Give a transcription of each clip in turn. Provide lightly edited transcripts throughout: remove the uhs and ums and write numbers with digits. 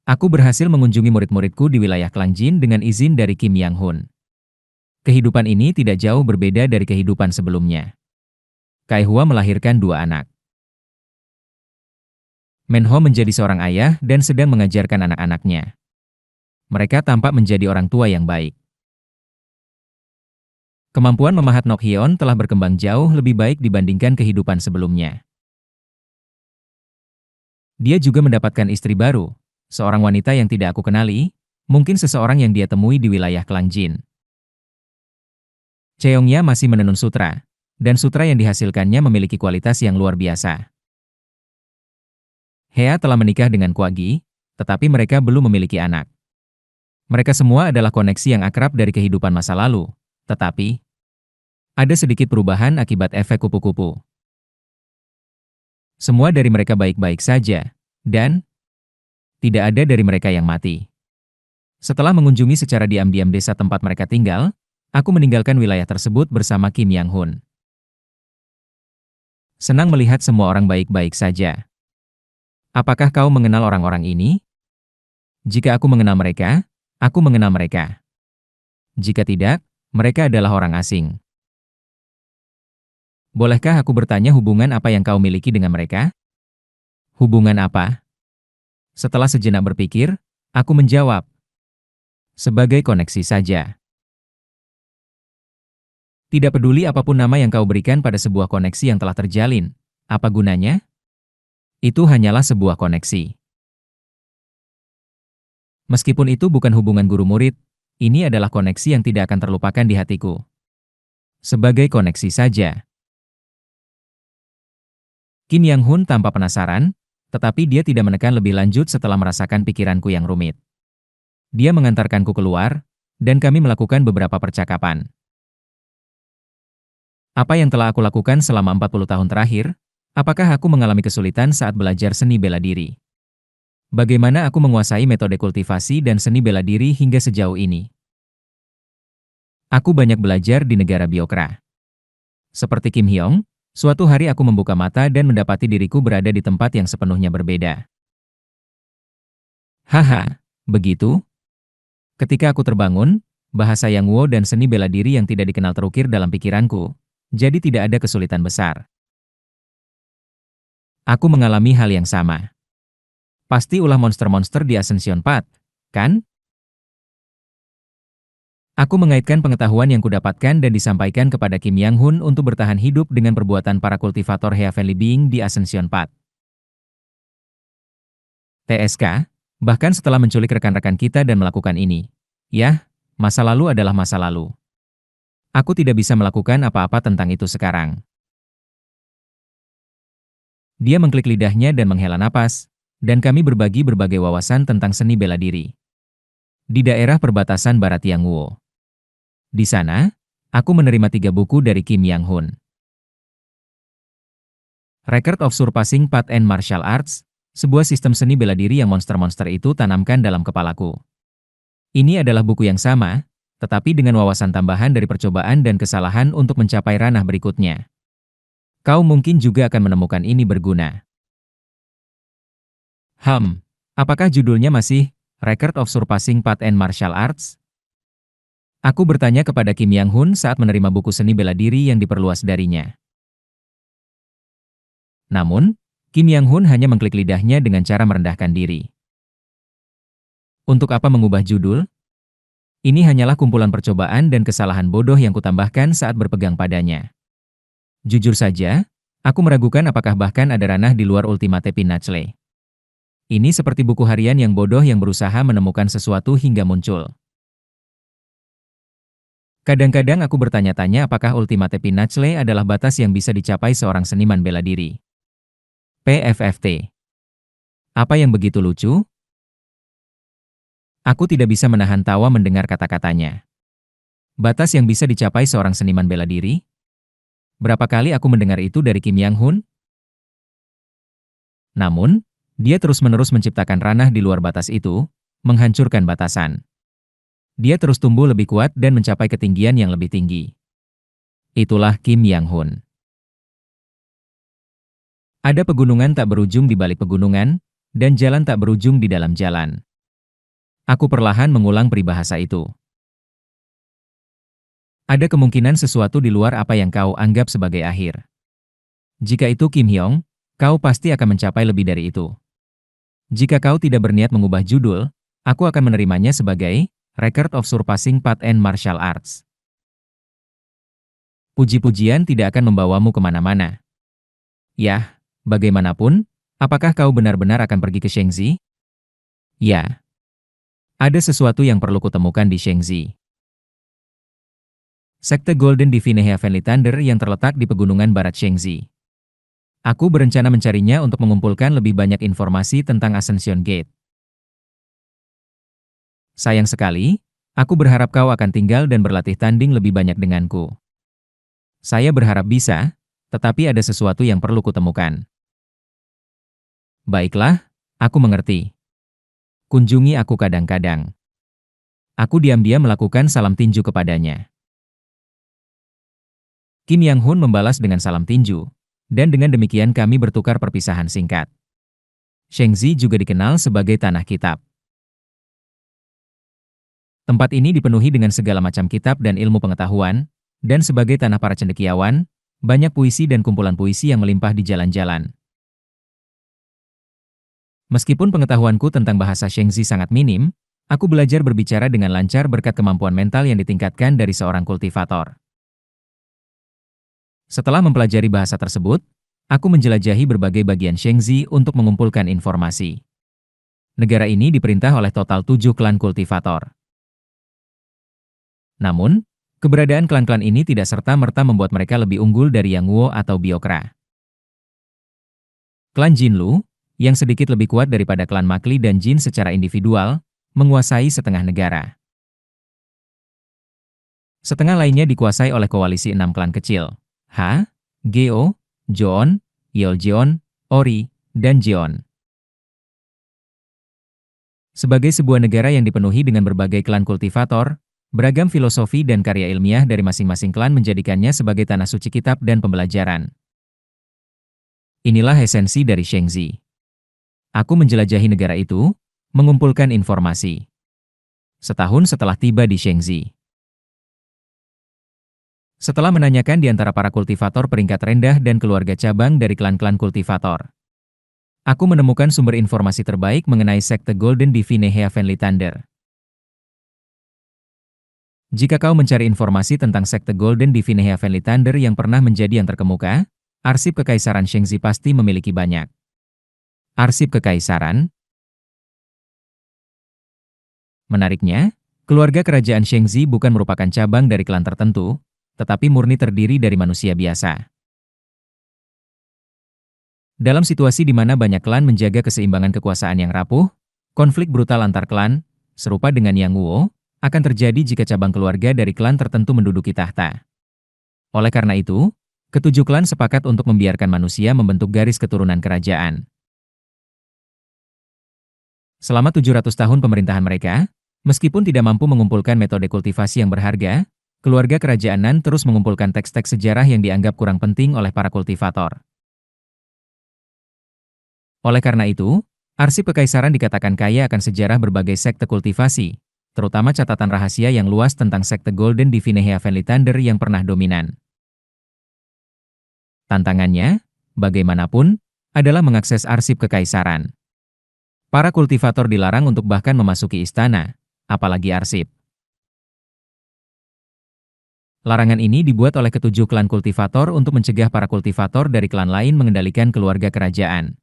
Aku berhasil mengunjungi murid-muridku di wilayah Klangjin dengan izin dari Kim Yang Hun. Kehidupan ini tidak jauh berbeda dari kehidupan sebelumnya. Kaihua melahirkan 2 anak. Menho menjadi seorang ayah dan sedang mengajarkan anak-anaknya. Mereka tampak menjadi orang tua yang baik. Kemampuan memahat Nok Hyeon telah berkembang jauh lebih baik dibandingkan kehidupan sebelumnya. Dia juga mendapatkan istri baru, seorang wanita yang tidak aku kenali, mungkin seseorang yang dia temui di wilayah Klangjin. Cheongnya masih menenun sutra, dan sutra yang dihasilkannya memiliki kualitas yang luar biasa. Hea telah menikah dengan Kwagi, tetapi mereka belum memiliki anak. Mereka semua adalah koneksi yang akrab dari kehidupan masa lalu, tetapi ada sedikit perubahan akibat efek kupu-kupu. Semua dari mereka baik-baik saja, dan tidak ada dari mereka yang mati. Setelah mengunjungi secara diam-diam desa tempat mereka tinggal, aku meninggalkan wilayah tersebut bersama Kim Yang Hun. Senang melihat semua orang baik-baik saja. Apakah kau mengenal orang-orang ini? Jika aku mengenal mereka, aku mengenal mereka. Jika tidak, mereka adalah orang asing. Bolehkah aku bertanya hubungan apa yang kau miliki dengan mereka? Hubungan apa? Setelah sejenak berpikir, aku menjawab. Sebagai koneksi saja. Tidak peduli apapun nama yang kau berikan pada sebuah koneksi yang telah terjalin, apa gunanya? Itu hanyalah sebuah koneksi. Meskipun itu bukan hubungan guru-murid, ini adalah koneksi yang tidak akan terlupakan di hatiku. Sebagai koneksi saja. Kim Yang Hun tampak penasaran, tetapi dia tidak menekan lebih lanjut setelah merasakan pikiranku yang rumit. Dia mengantarkanku keluar, dan kami melakukan beberapa percakapan. Apa yang telah aku lakukan selama 40 tahun terakhir? Apakah aku mengalami kesulitan saat belajar seni bela diri? Bagaimana aku menguasai metode kultivasi dan seni bela diri hingga sejauh ini? Aku banyak belajar di negara Biokra. Seperti Kim Hyong, suatu hari aku membuka mata dan mendapati diriku berada di tempat yang sepenuhnya berbeda. Haha, begitu? Ketika aku terbangun, bahasa Yang Wo dan seni bela diri yang tidak dikenal terukir dalam pikiranku, jadi tidak ada kesulitan besar. Aku mengalami hal yang sama. Pasti ulah monster-monster di Ascension Path, kan? Aku mengaitkan pengetahuan yang kudapatkan dan disampaikan kepada Kim Yang Hun untuk bertahan hidup dengan perbuatan para kultivator Heavenly Being di Ascension Path. TSK, bahkan setelah menculik rekan-rekan kita dan melakukan ini. Yah, masa lalu adalah masa lalu. Aku tidak bisa melakukan apa-apa tentang itu sekarang. Dia mengklik lidahnya dan menghela napas, dan kami berbagi berbagai wawasan tentang seni bela diri. Di daerah perbatasan Barat Yang Wo. Di sana, aku menerima 3 buku dari Kim Yang Hun. Record of Surpassing Path and Martial Arts, sebuah sistem seni bela diri yang monster-monster itu tanamkan dalam kepalaku. Ini adalah buku yang sama, tetapi dengan wawasan tambahan dari percobaan dan kesalahan untuk mencapai ranah berikutnya. Kau mungkin juga akan menemukan ini berguna. Apakah judulnya masih Record of Surpassing Path and Martial Arts? Aku bertanya kepada Kim Yang Hun saat menerima buku seni bela diri yang diperluas darinya. Namun, Kim Yang Hun hanya mengklik lidahnya dengan cara merendahkan diri. Untuk apa mengubah judul? Ini hanyalah kumpulan percobaan dan kesalahan bodoh yang kutambahkan saat berpegang padanya. Jujur saja, aku meragukan apakah bahkan ada ranah di luar Ultimate Pinnacle. Ini seperti buku harian yang bodoh yang berusaha menemukan sesuatu hingga muncul. Kadang-kadang aku bertanya-tanya apakah Ultimate Pinnacle adalah batas yang bisa dicapai seorang seniman bela diri. PFFT. Apa yang begitu lucu? Aku tidak bisa menahan tawa mendengar kata-katanya. Batas yang bisa dicapai seorang seniman bela diri? Berapa kali aku mendengar itu dari Kim Yang Hun? Namun, dia terus-menerus menciptakan ranah di luar batas itu, menghancurkan batasan. Dia terus tumbuh lebih kuat dan mencapai ketinggian yang lebih tinggi. Itulah Kim Yang Hun. Ada pegunungan tak berujung di balik pegunungan, dan jalan tak berujung di dalam jalan. Aku perlahan mengulang peribahasa itu. Ada kemungkinan sesuatu di luar apa yang kau anggap sebagai akhir. Jika itu Kim Hyong, kau pasti akan mencapai lebih dari itu. Jika kau tidak berniat mengubah judul, aku akan menerimanya sebagai Record of Surpassing Path and Martial Arts. Puji-pujian tidak akan membawamu kemana-mana. Yah, bagaimanapun, apakah kau benar-benar akan pergi ke Shengzi? Ya, ada sesuatu yang perlu kutemukan di Shengzi. Sekte Golden Divine Heavenly Thunder yang terletak di pegunungan barat Shengzi. Aku berencana mencarinya untuk mengumpulkan lebih banyak informasi tentang Ascension Gate. Sayang sekali, aku berharap kau akan tinggal dan berlatih tanding lebih banyak denganku. Saya berharap bisa, tetapi ada sesuatu yang perlu kutemukan. Baiklah, aku mengerti. Kunjungi aku kadang-kadang. Aku diam-diam melakukan salam tinju kepadanya. Kim Yang Hun membalas dengan salam tinju, dan dengan demikian kami bertukar perpisahan singkat. Shengzi juga dikenal sebagai Tanah Kitab. Tempat ini dipenuhi dengan segala macam kitab dan ilmu pengetahuan, dan sebagai tanah para cendekiawan, banyak puisi dan kumpulan puisi yang melimpah di jalan-jalan. Meskipun pengetahuanku tentang bahasa Shengzi sangat minim, aku belajar berbicara dengan lancar berkat kemampuan mental yang ditingkatkan dari seorang kultivator. Setelah mempelajari bahasa tersebut, aku menjelajahi berbagai bagian Shengzi untuk mengumpulkan informasi. Negara ini diperintah oleh total 7 klan kultivator. Namun, keberadaan klan-klan ini tidak serta-merta membuat mereka lebih unggul dari Yang Guo atau Biokra. Klan Jinlu, yang sedikit lebih kuat daripada klan Makli dan Jin secara individual, menguasai setengah negara. Setengah lainnya dikuasai oleh koalisi 6 klan kecil. Ha, Geo, Joon, Yeoljeon, Ori, dan Jeon. Sebagai sebuah negara yang dipenuhi dengan berbagai klan kultivator, beragam filosofi dan karya ilmiah dari masing-masing klan menjadikannya sebagai tanah suci kitab dan pembelajaran. Inilah esensi dari Shengzi. Aku menjelajahi negara itu, mengumpulkan informasi. Setahun setelah tiba di Shengzi. Setelah menanyakan di antara para kultivator peringkat rendah dan keluarga cabang dari klan-klan kultivator, aku menemukan sumber informasi terbaik mengenai sekte Golden Divine Heavenly Thunder. Jika kau mencari informasi tentang sekte Golden Divine Heavenly Thunder yang pernah menjadi yang terkemuka, arsip Kekaisaran Shengzi pasti memiliki banyak. Arsip Kekaisaran. Menariknya, keluarga kerajaan Shengzi bukan merupakan cabang dari klan tertentu, tetapi murni terdiri dari manusia biasa. Dalam situasi di mana banyak klan menjaga keseimbangan kekuasaan yang rapuh, konflik brutal antar klan, serupa dengan Yang Guo, akan terjadi jika cabang keluarga dari klan tertentu menduduki tahta. Oleh karena itu, ketujuh klan sepakat untuk membiarkan manusia membentuk garis keturunan kerajaan. Selama 700 tahun pemerintahan mereka, meskipun tidak mampu mengumpulkan metode kultivasi yang berharga, keluarga kerajaan Nan terus mengumpulkan teks-teks sejarah yang dianggap kurang penting oleh para kultivator. Oleh karena itu, arsip kekaisaran dikatakan kaya akan sejarah berbagai sekte kultivasi, terutama catatan rahasia yang luas tentang sekte Golden Divine Heavenly Thunder yang pernah dominan. Tantangannya, bagaimanapun, adalah mengakses arsip kekaisaran. Para kultivator dilarang untuk bahkan memasuki istana, apalagi arsip. Larangan ini dibuat oleh ketujuh klan kultivator untuk mencegah para kultivator dari klan lain mengendalikan keluarga kerajaan.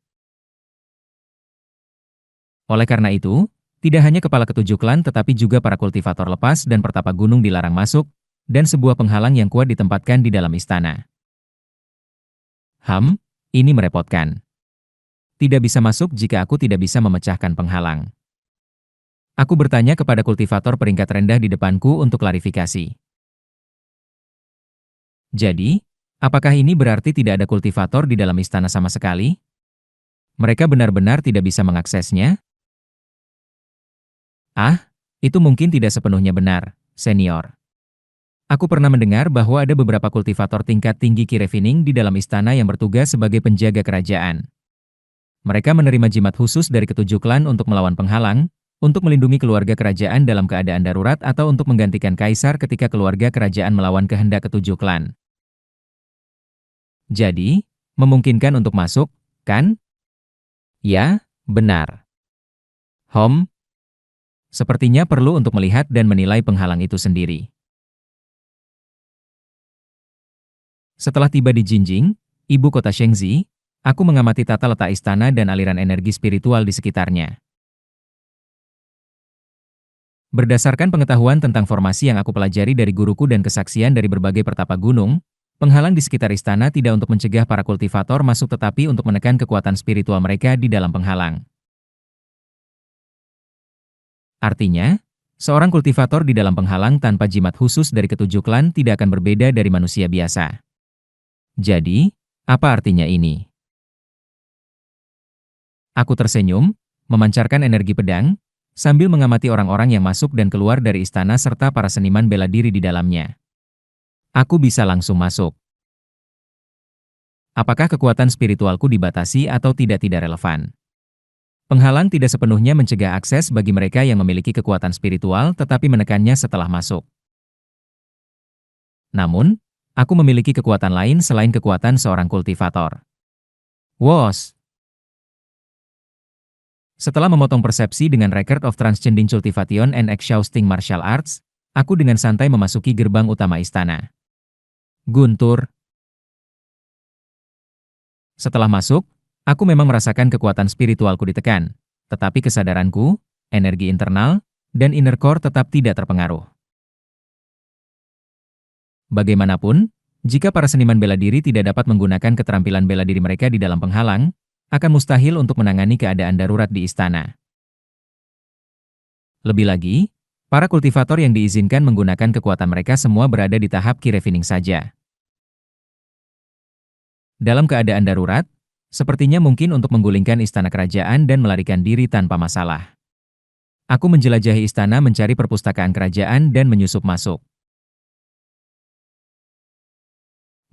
Oleh karena itu, tidak hanya kepala ketujuh klan tetapi juga para kultivator lepas dan pertapa gunung dilarang masuk, dan sebuah penghalang yang kuat ditempatkan di dalam istana. Ini merepotkan. Tidak bisa masuk jika aku tidak bisa memecahkan penghalang. Aku bertanya kepada kultivator peringkat rendah di depanku untuk klarifikasi. Jadi, apakah ini berarti tidak ada kultivator di dalam istana sama sekali? Mereka benar-benar tidak bisa mengaksesnya? Itu mungkin tidak sepenuhnya benar, senior. Aku pernah mendengar bahwa ada beberapa kultivator tingkat tinggi Kirefining di dalam istana yang bertugas sebagai penjaga kerajaan. Mereka menerima jimat khusus dari ketujuh klan untuk melawan penghalang, untuk melindungi keluarga kerajaan dalam keadaan darurat atau untuk menggantikan kaisar ketika keluarga kerajaan melawan kehendak ketujuh klan. Jadi, memungkinkan untuk masuk, kan? Ya, benar. Sepertinya perlu untuk melihat dan menilai penghalang itu sendiri. Setelah tiba di Jinjing, ibu kota Shengzi, aku mengamati tata letak istana dan aliran energi spiritual di sekitarnya. Berdasarkan pengetahuan tentang formasi yang aku pelajari dari guruku dan kesaksian dari berbagai pertapa gunung, penghalang di sekitar istana tidak untuk mencegah para kultivator masuk tetapi untuk menekan kekuatan spiritual mereka di dalam penghalang. Artinya, seorang kultivator di dalam penghalang tanpa jimat khusus dari ketujuh klan tidak akan berbeda dari manusia biasa. Jadi, apa artinya ini? Aku tersenyum, memancarkan energi pedang, sambil mengamati orang-orang yang masuk dan keluar dari istana serta para seniman bela diri di dalamnya. Aku bisa langsung masuk. Apakah kekuatan spiritualku dibatasi atau tidak relevan? Penghalang tidak sepenuhnya mencegah akses bagi mereka yang memiliki kekuatan spiritual tetapi menekannya setelah masuk. Namun, aku memiliki kekuatan lain selain kekuatan seorang kultivator. Wos! Setelah memotong persepsi dengan Record of Transcending Cultivation and Exhausting Martial Arts, aku dengan santai memasuki gerbang utama istana. Guntur. Setelah masuk, aku memang merasakan kekuatan spiritualku ditekan, tetapi kesadaranku, energi internal, dan inner core tetap tidak terpengaruh. Bagaimanapun, jika para seniman bela diri tidak dapat menggunakan keterampilan bela diri mereka di dalam penghalang, akan mustahil untuk menangani keadaan darurat di istana. Lebih lagi, para kultivator yang diizinkan menggunakan kekuatan mereka semua berada di tahap key refining saja. Dalam keadaan darurat, sepertinya mungkin untuk menggulingkan istana kerajaan dan melarikan diri tanpa masalah. Aku menjelajahi istana mencari perpustakaan kerajaan dan menyusup masuk.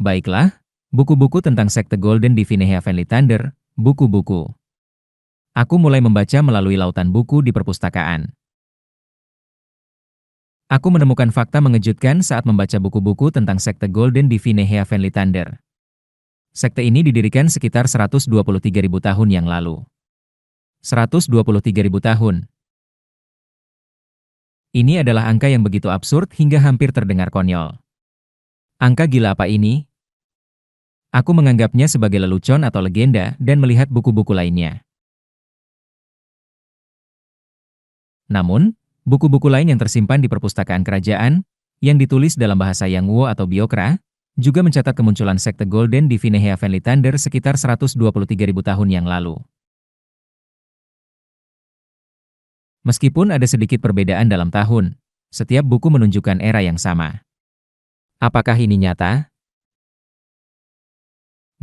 Baiklah, buku-buku tentang sekte Golden Divine Heavenly Thunder, buku-buku. Aku mulai membaca melalui lautan buku di perpustakaan. Aku menemukan fakta mengejutkan saat membaca buku-buku tentang sekte Golden Divine Heavenly Thunder. Sekte ini didirikan sekitar 123.000 tahun yang lalu. 123.000 tahun. Ini adalah angka yang begitu absurd hingga hampir terdengar konyol. Angka gila apa ini? Aku menganggapnya sebagai lelucon atau legenda dan melihat buku-buku lainnya. Namun, buku-buku lain yang tersimpan di perpustakaan kerajaan, yang ditulis dalam bahasa Yangwo atau Biokra, juga mencatat kemunculan sekte Golden Divine Heavenly Thunder sekitar 123.000 tahun yang lalu. Meskipun ada sedikit perbedaan dalam tahun, setiap buku menunjukkan era yang sama. Apakah ini nyata?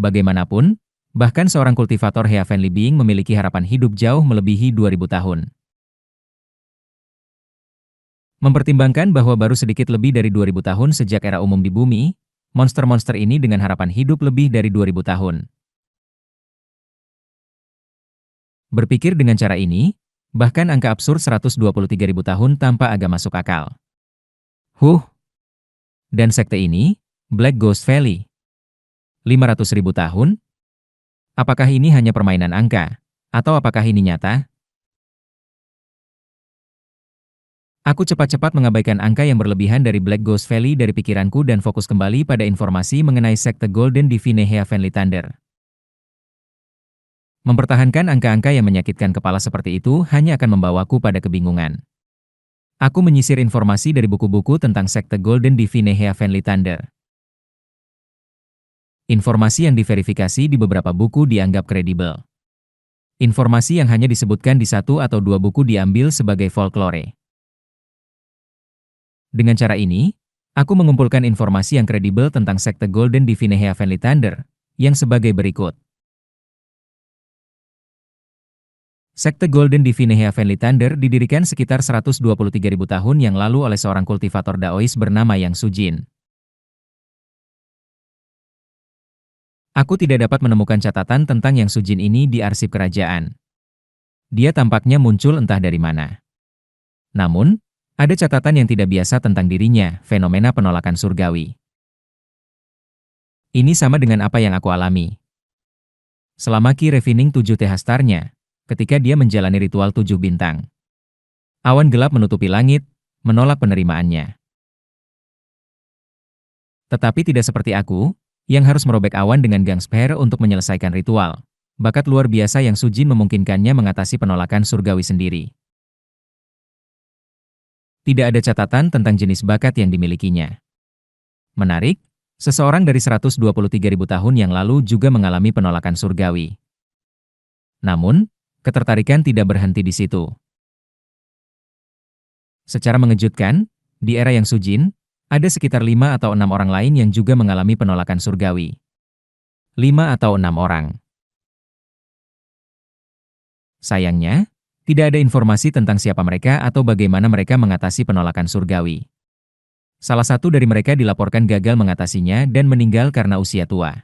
Bagaimanapun, bahkan seorang kultivator Heavenly Being memiliki harapan hidup jauh melebihi 2000 tahun. Mempertimbangkan bahwa baru sedikit lebih dari 2000 tahun sejak era umum di bumi, monster-monster ini dengan harapan hidup lebih dari 2000 tahun. Berpikir dengan cara ini, bahkan angka absurd 123.000 tahun tanpa agak masuk akal. Dan sekte ini, Black Ghost Valley. 500.000 tahun? Apakah ini hanya permainan angka? Atau apakah ini nyata? Aku cepat-cepat mengabaikan angka yang berlebihan dari Black Ghost Valley dari pikiranku dan fokus kembali pada informasi mengenai sekte Golden Divine Heavenly Thunder. Mempertahankan angka-angka yang menyakitkan kepala seperti itu hanya akan membawaku pada kebingungan. Aku menyisir informasi dari buku-buku tentang sekte Golden Divine Heavenly Thunder. Informasi yang diverifikasi di beberapa buku dianggap kredibel. Informasi yang hanya disebutkan di satu atau dua buku diambil sebagai folklore. Dengan cara ini, aku mengumpulkan informasi yang kredibel tentang sekte Golden Divine Heavenly Thunder, yang sebagai berikut. Sekte Golden Divine Heavenly Thunder didirikan sekitar 123.000 tahun yang lalu oleh seorang kultivator Daois bernama Yang Sujin. Aku tidak dapat menemukan catatan tentang Yang Sujin ini di arsip kerajaan. Dia tampaknya muncul entah dari mana. Namun, ada catatan yang tidak biasa tentang dirinya, fenomena penolakan surgawi. Ini sama dengan apa yang aku alami. Selama Ki Refining 7 Tehastarnya, ketika dia menjalani ritual 7 bintang. Awan gelap menutupi langit, menolak penerimaannya. Tetapi tidak seperti aku, yang harus merobek awan dengan Gangsper untuk menyelesaikan ritual. Bakat luar biasa yang Sujin memungkinkannya mengatasi penolakan surgawi sendiri. Tidak ada catatan tentang jenis bakat yang dimilikinya. Menarik, seseorang dari 123.000 tahun yang lalu juga mengalami penolakan surgawi. Namun, ketertarikan tidak berhenti di situ. Secara mengejutkan, di era yang Sujin, ada sekitar 5 atau 6 orang lain yang juga mengalami penolakan surgawi. 5 atau 6 orang. Sayangnya, tidak ada informasi tentang siapa mereka atau bagaimana mereka mengatasi penolakan surgawi. Salah satu dari mereka dilaporkan gagal mengatasinya dan meninggal karena usia tua.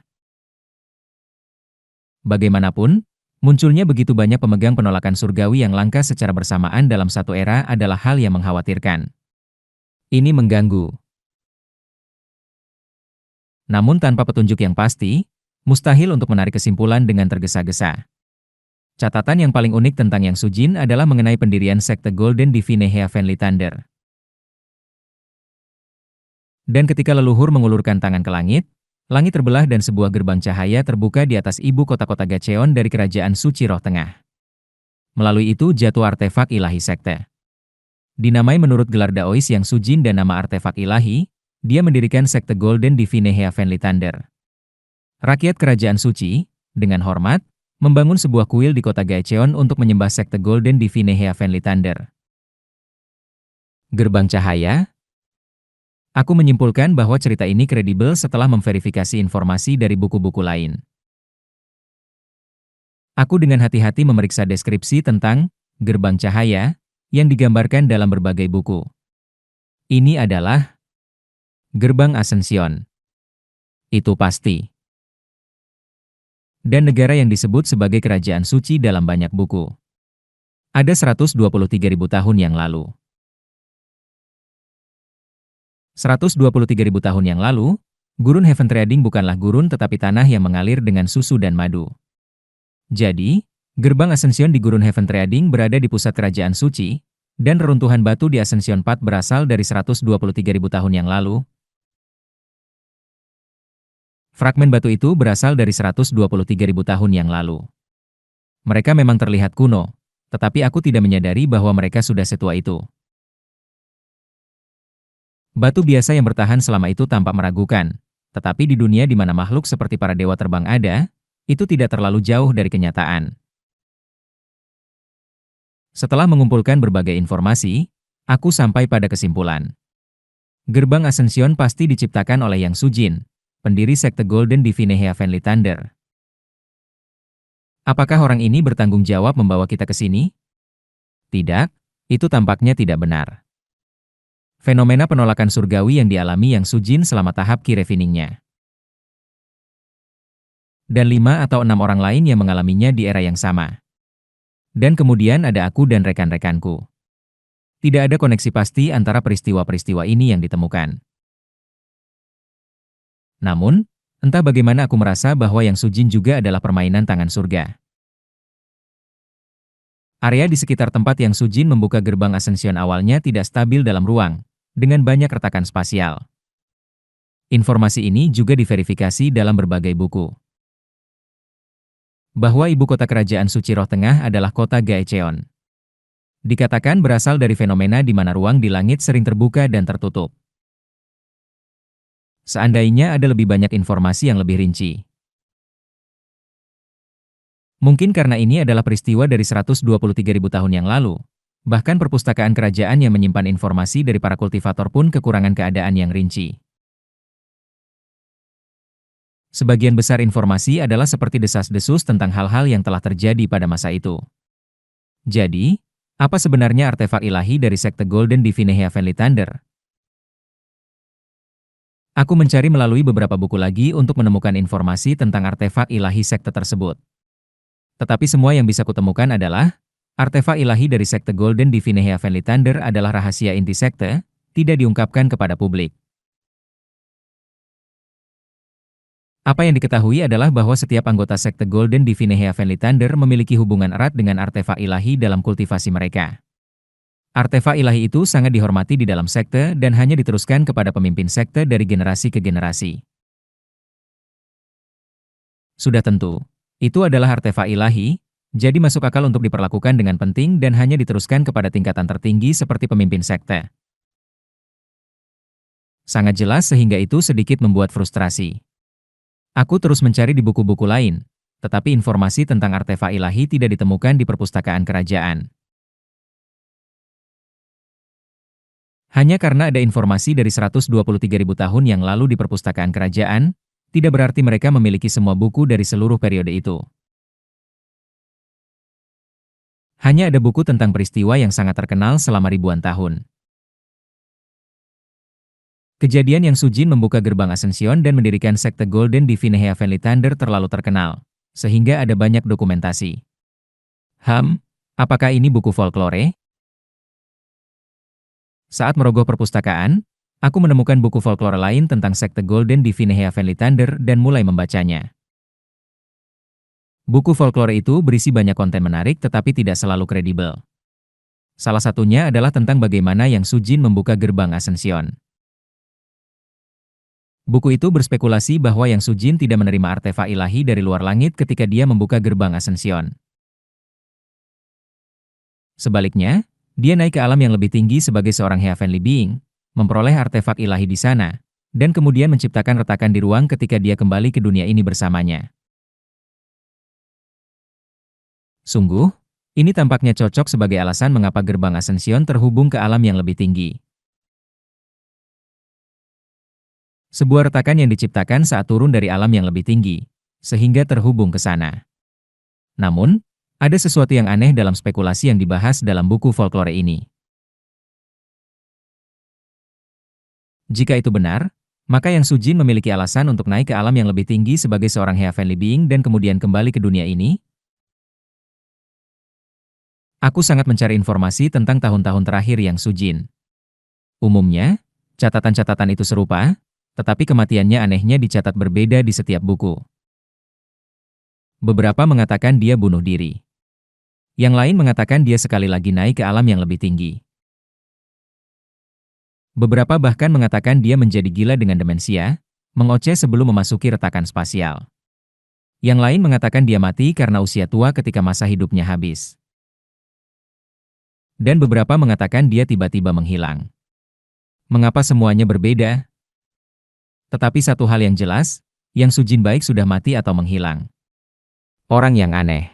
Bagaimanapun, munculnya begitu banyak pemegang penolakan surgawi yang langka secara bersamaan dalam satu era adalah hal yang mengkhawatirkan. Ini mengganggu. Namun tanpa petunjuk yang pasti, mustahil untuk menarik kesimpulan dengan tergesa-gesa. Catatan yang paling unik tentang Yang Sujin adalah mengenai pendirian sekte Golden Divine Heavenly Thunder. Dan ketika leluhur mengulurkan tangan ke langit, langit terbelah dan sebuah gerbang cahaya terbuka di atas ibu kota-kota Gacheon dari kerajaan suci roh tengah. Melalui itu jatuh artefak ilahi sekte. Dinamai menurut gelar Daois Yang Sujin dan nama artefak ilahi, dia mendirikan sekte Golden Divine Heavenly Thunder. Rakyat kerajaan suci, dengan hormat, membangun sebuah kuil di kota Gacheon untuk menyembah sekte Golden Divine Heavenly Thunder. Gerbang cahaya? Aku menyimpulkan bahwa cerita ini kredibel setelah memverifikasi informasi dari buku-buku lain. Aku dengan hati-hati memeriksa deskripsi tentang gerbang cahaya yang digambarkan dalam berbagai buku. Ini adalah gerbang Ascension. Itu pasti. Dan negara yang disebut sebagai kerajaan suci dalam banyak buku. Ada 123.000 tahun yang lalu. 123.000 tahun yang lalu, gurun Heaven Trading bukanlah gurun tetapi tanah yang mengalir dengan susu dan madu. Jadi, gerbang Ascension di gurun Heaven Trading berada di pusat kerajaan suci, dan reruntuhan batu di Ascension Path berasal dari 123.000 tahun yang lalu. Fragmen batu itu berasal dari 123.000 tahun yang lalu. Mereka memang terlihat kuno, tetapi aku tidak menyadari bahwa mereka sudah setua itu. Batu biasa yang bertahan selama itu tampak meragukan, tetapi di dunia di mana makhluk seperti para dewa terbang ada, itu tidak terlalu jauh dari kenyataan. Setelah mengumpulkan berbagai informasi, aku sampai pada kesimpulan. Gerbang Ascension pasti diciptakan oleh Yang Sujin, pendiri sekte Golden Divine Heavenly Thunder. Apakah orang ini bertanggung jawab membawa kita ke sini? Tidak, itu tampaknya tidak benar. Fenomena penolakan surgawi yang dialami Yang Sujin selama tahap Ki Refiningnya. Dan 5 atau 6 orang lain yang mengalaminya di era yang sama. Dan kemudian ada aku dan rekan-rekanku. Tidak ada koneksi pasti antara peristiwa-peristiwa ini yang ditemukan. Namun, entah bagaimana aku merasa bahwa Yang Sujin juga adalah permainan tangan surga. Area di sekitar tempat Yang Sujin membuka gerbang Ascension awalnya tidak stabil dalam ruang, dengan banyak retakan spasial. Informasi ini juga diverifikasi dalam berbagai buku. Bahwa ibu kota kerajaan suci roh tengah adalah kota Gaecheon. Dikatakan berasal dari fenomena di mana ruang di langit sering terbuka dan tertutup. Seandainya ada lebih banyak informasi yang lebih rinci. Mungkin karena ini adalah peristiwa dari 123.000 tahun yang lalu. Bahkan perpustakaan kerajaan yang menyimpan informasi dari para kultivator pun kekurangan keadaan yang rinci. Sebagian besar informasi adalah seperti desas-desus tentang hal-hal yang telah terjadi pada masa itu. Jadi, apa sebenarnya artefak ilahi dari sekte Golden Divine Heavenly Thunder? Aku mencari melalui beberapa buku lagi untuk menemukan informasi tentang artefak ilahi sekte tersebut. Tetapi semua yang bisa kutemukan adalah Artefak ilahi dari sekte Golden Divine Heavenly Thunder adalah rahasia inti sekte, tidak diungkapkan kepada publik. Apa yang diketahui adalah bahwa setiap anggota sekte Golden Divine Heavenly Thunder memiliki hubungan erat dengan artefak ilahi dalam kultivasi mereka. Artefak ilahi itu sangat dihormati di dalam sekte dan hanya diteruskan kepada pemimpin sekte dari generasi ke generasi. Sudah tentu, itu adalah artefak ilahi, jadi masuk akal untuk diperlakukan dengan penting dan hanya diteruskan kepada tingkatan tertinggi seperti pemimpin sekte. Sangat jelas sehingga itu sedikit membuat frustrasi. Aku terus mencari di buku-buku lain, tetapi informasi tentang artefak ilahi tidak ditemukan di perpustakaan kerajaan. Hanya karena ada informasi dari 123.000 tahun yang lalu di perpustakaan kerajaan, tidak berarti mereka memiliki semua buku dari seluruh periode itu. Hanya ada buku tentang peristiwa yang sangat terkenal selama ribuan tahun. Kejadian yang Sujin membuka gerbang Ascension dan mendirikan sekte Golden Divine Heavenly Thunder terlalu terkenal, sehingga ada banyak dokumentasi. Apakah ini buku folklore? Saat merogoh perpustakaan, aku menemukan buku folklore lain tentang sekte Golden Divine Heavenly Thunder dan mulai membacanya. Buku folklore itu berisi banyak konten menarik tetapi tidak selalu kredibel. Salah satunya adalah tentang bagaimana Yang Sujin membuka gerbang Ascension. Buku itu berspekulasi bahwa Yang Sujin tidak menerima artefak ilahi dari luar langit ketika dia membuka gerbang Ascension. Sebaliknya, dia naik ke alam yang lebih tinggi sebagai seorang Heavenly Being, memperoleh artefak ilahi di sana, dan kemudian menciptakan retakan di ruang ketika dia kembali ke dunia ini bersamanya. Sungguh, ini tampaknya cocok sebagai alasan mengapa gerbang Ascension terhubung ke alam yang lebih tinggi. Sebuah retakan yang diciptakan saat turun dari alam yang lebih tinggi, sehingga terhubung ke sana. Namun, ada sesuatu yang aneh dalam spekulasi yang dibahas dalam buku folklore ini. Jika itu benar, maka Yang Sujin memiliki alasan untuk naik ke alam yang lebih tinggi sebagai seorang Heavenly Being dan kemudian kembali ke dunia ini. Aku sangat mencari informasi tentang tahun-tahun terakhir Yang Sujin. Umumnya, catatan-catatan itu serupa, tetapi kematiannya anehnya dicatat berbeda di setiap buku. Beberapa mengatakan dia bunuh diri. Yang lain mengatakan dia sekali lagi naik ke alam yang lebih tinggi. Beberapa bahkan mengatakan dia menjadi gila dengan demensia, mengoceh sebelum memasuki retakan spasial. Yang lain mengatakan dia mati karena usia tua ketika masa hidupnya habis. Dan beberapa mengatakan dia tiba-tiba menghilang. Mengapa semuanya berbeda? Tetapi satu hal yang jelas, Yang Sujin baik sudah mati atau menghilang. Orang yang aneh.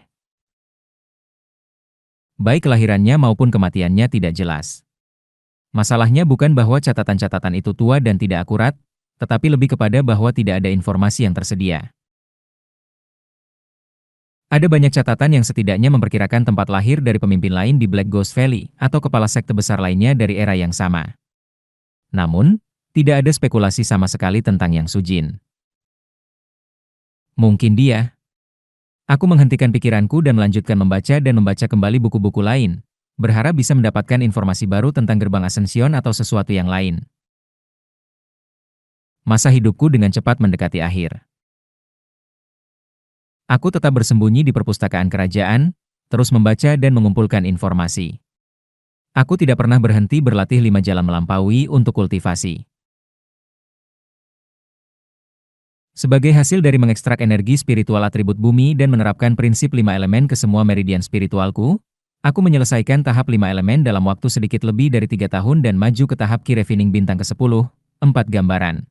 Baik kelahirannya maupun kematiannya tidak jelas. Masalahnya bukan bahwa catatan-catatan itu tua dan tidak akurat, tetapi lebih kepada bahwa tidak ada informasi yang tersedia. Ada banyak catatan yang setidaknya memperkirakan tempat lahir dari pemimpin lain di Black Ghost Valley atau kepala sekte besar lainnya dari era yang sama. Namun, tidak ada spekulasi sama sekali tentang Yang Sujin. Mungkin dia. Aku menghentikan pikiranku dan melanjutkan membaca dan membaca kembali buku-buku lain, berharap bisa mendapatkan informasi baru tentang gerbang Ascension atau sesuatu yang lain. Masa hidupku dengan cepat mendekati akhir. Aku tetap bersembunyi di perpustakaan kerajaan, terus membaca dan mengumpulkan informasi. Aku tidak pernah berhenti berlatih 5 jalan melampaui untuk kultivasi. Sebagai hasil dari mengekstrak energi spiritual atribut bumi dan menerapkan prinsip 5 elemen ke semua meridian spiritualku, aku menyelesaikan tahap 5 elemen dalam waktu sedikit lebih dari 3 tahun dan maju ke tahap Key Refining bintang ke-10, 4 gambaran.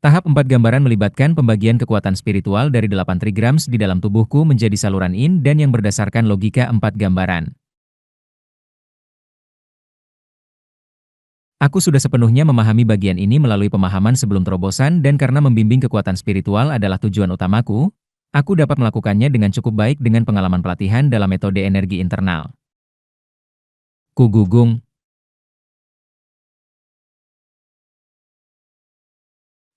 Tahap 4 gambaran melibatkan pembagian kekuatan spiritual dari 8 trigrams di dalam tubuhku menjadi saluran yin dan yang berdasarkan logika 4 gambaran. Aku sudah sepenuhnya memahami bagian ini melalui pemahaman sebelum terobosan dan karena membimbing kekuatan spiritual adalah tujuan utamaku, aku dapat melakukannya dengan cukup baik dengan pengalaman pelatihan dalam metode energi internal. Kugugung.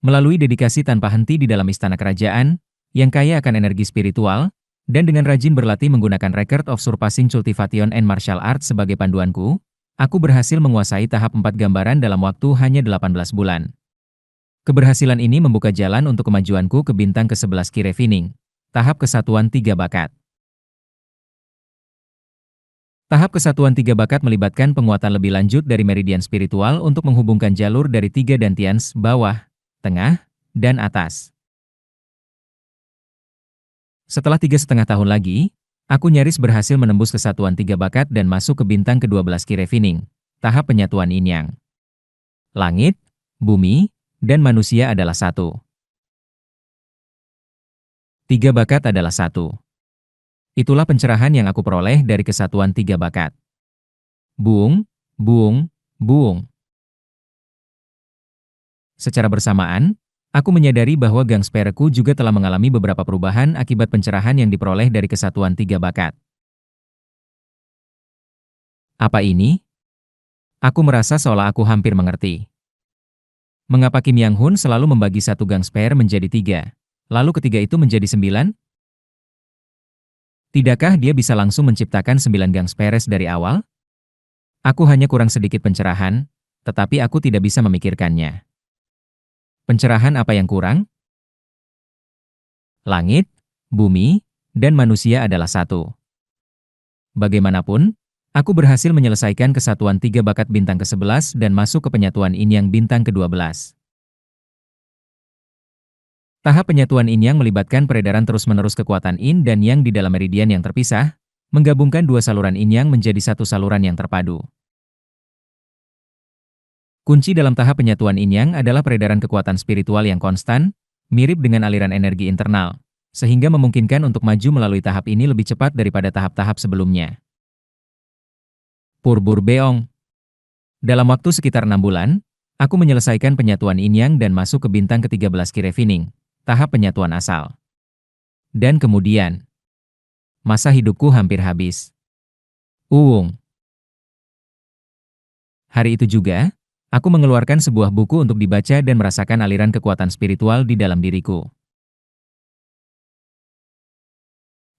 Melalui dedikasi tanpa henti di dalam istana kerajaan, yang kaya akan energi spiritual, Dan dengan rajin berlatih menggunakan Record of Surpassing Cultivation and Martial Arts sebagai panduanku, aku berhasil menguasai tahap 4 gambaran dalam waktu hanya 18 bulan. Keberhasilan ini membuka jalan untuk kemajuanku ke bintang ke-11 Ki Refining, tahap kesatuan 3 bakat. Tahap kesatuan 3 bakat melibatkan penguatan lebih lanjut dari meridian spiritual untuk menghubungkan jalur dari 3 dantians bawah, tengah, dan atas. Setelah 3,5 tahun lagi, aku nyaris berhasil menembus kesatuan 3 bakat dan masuk ke bintang ke-12 Ki Refining, tahap penyatuan Yin Yang. Langit, bumi, dan manusia adalah satu. 3 bakat adalah satu. Itulah pencerahan yang aku peroleh dari kesatuan 3 bakat. Buung, buung, buung. Secara bersamaan, aku menyadari bahwa gangspereku juga telah mengalami beberapa perubahan akibat pencerahan yang diperoleh dari kesatuan 3 bakat. Apa ini? Aku merasa seolah aku hampir mengerti. Mengapa Kim Yang Hun selalu membagi satu gangspere menjadi 3, lalu ketiga itu menjadi 9? Tidakkah dia bisa langsung menciptakan 9 gangsperes dari awal? Aku hanya kurang sedikit pencerahan, tetapi aku tidak bisa memikirkannya. Pencerahan apa yang kurang? Langit, bumi, dan manusia adalah satu. Bagaimanapun, aku berhasil menyelesaikan kesatuan 3 bakat bintang ke-11 dan masuk ke penyatuan Yin Yang bintang ke-12. Tahap penyatuan Yin Yang melibatkan peredaran terus-menerus kekuatan Yin dan Yang di dalam meridian yang terpisah, menggabungkan dua saluran Yin Yang menjadi satu saluran yang terpadu. Kunci dalam tahap penyatuan Yin Yang adalah peredaran kekuatan spiritual yang konstan, mirip dengan aliran energi internal, sehingga memungkinkan untuk maju melalui tahap ini lebih cepat daripada tahap-tahap sebelumnya. Purbur Beong. Dalam waktu sekitar 6 bulan, aku menyelesaikan penyatuan Yin Yang dan masuk ke bintang ke-13 Ki Refining, tahap penyatuan asal. Dan kemudian, masa hidupku hampir habis. Uung. Hari itu juga, aku mengeluarkan sebuah buku untuk dibaca dan merasakan aliran kekuatan spiritual di dalam diriku.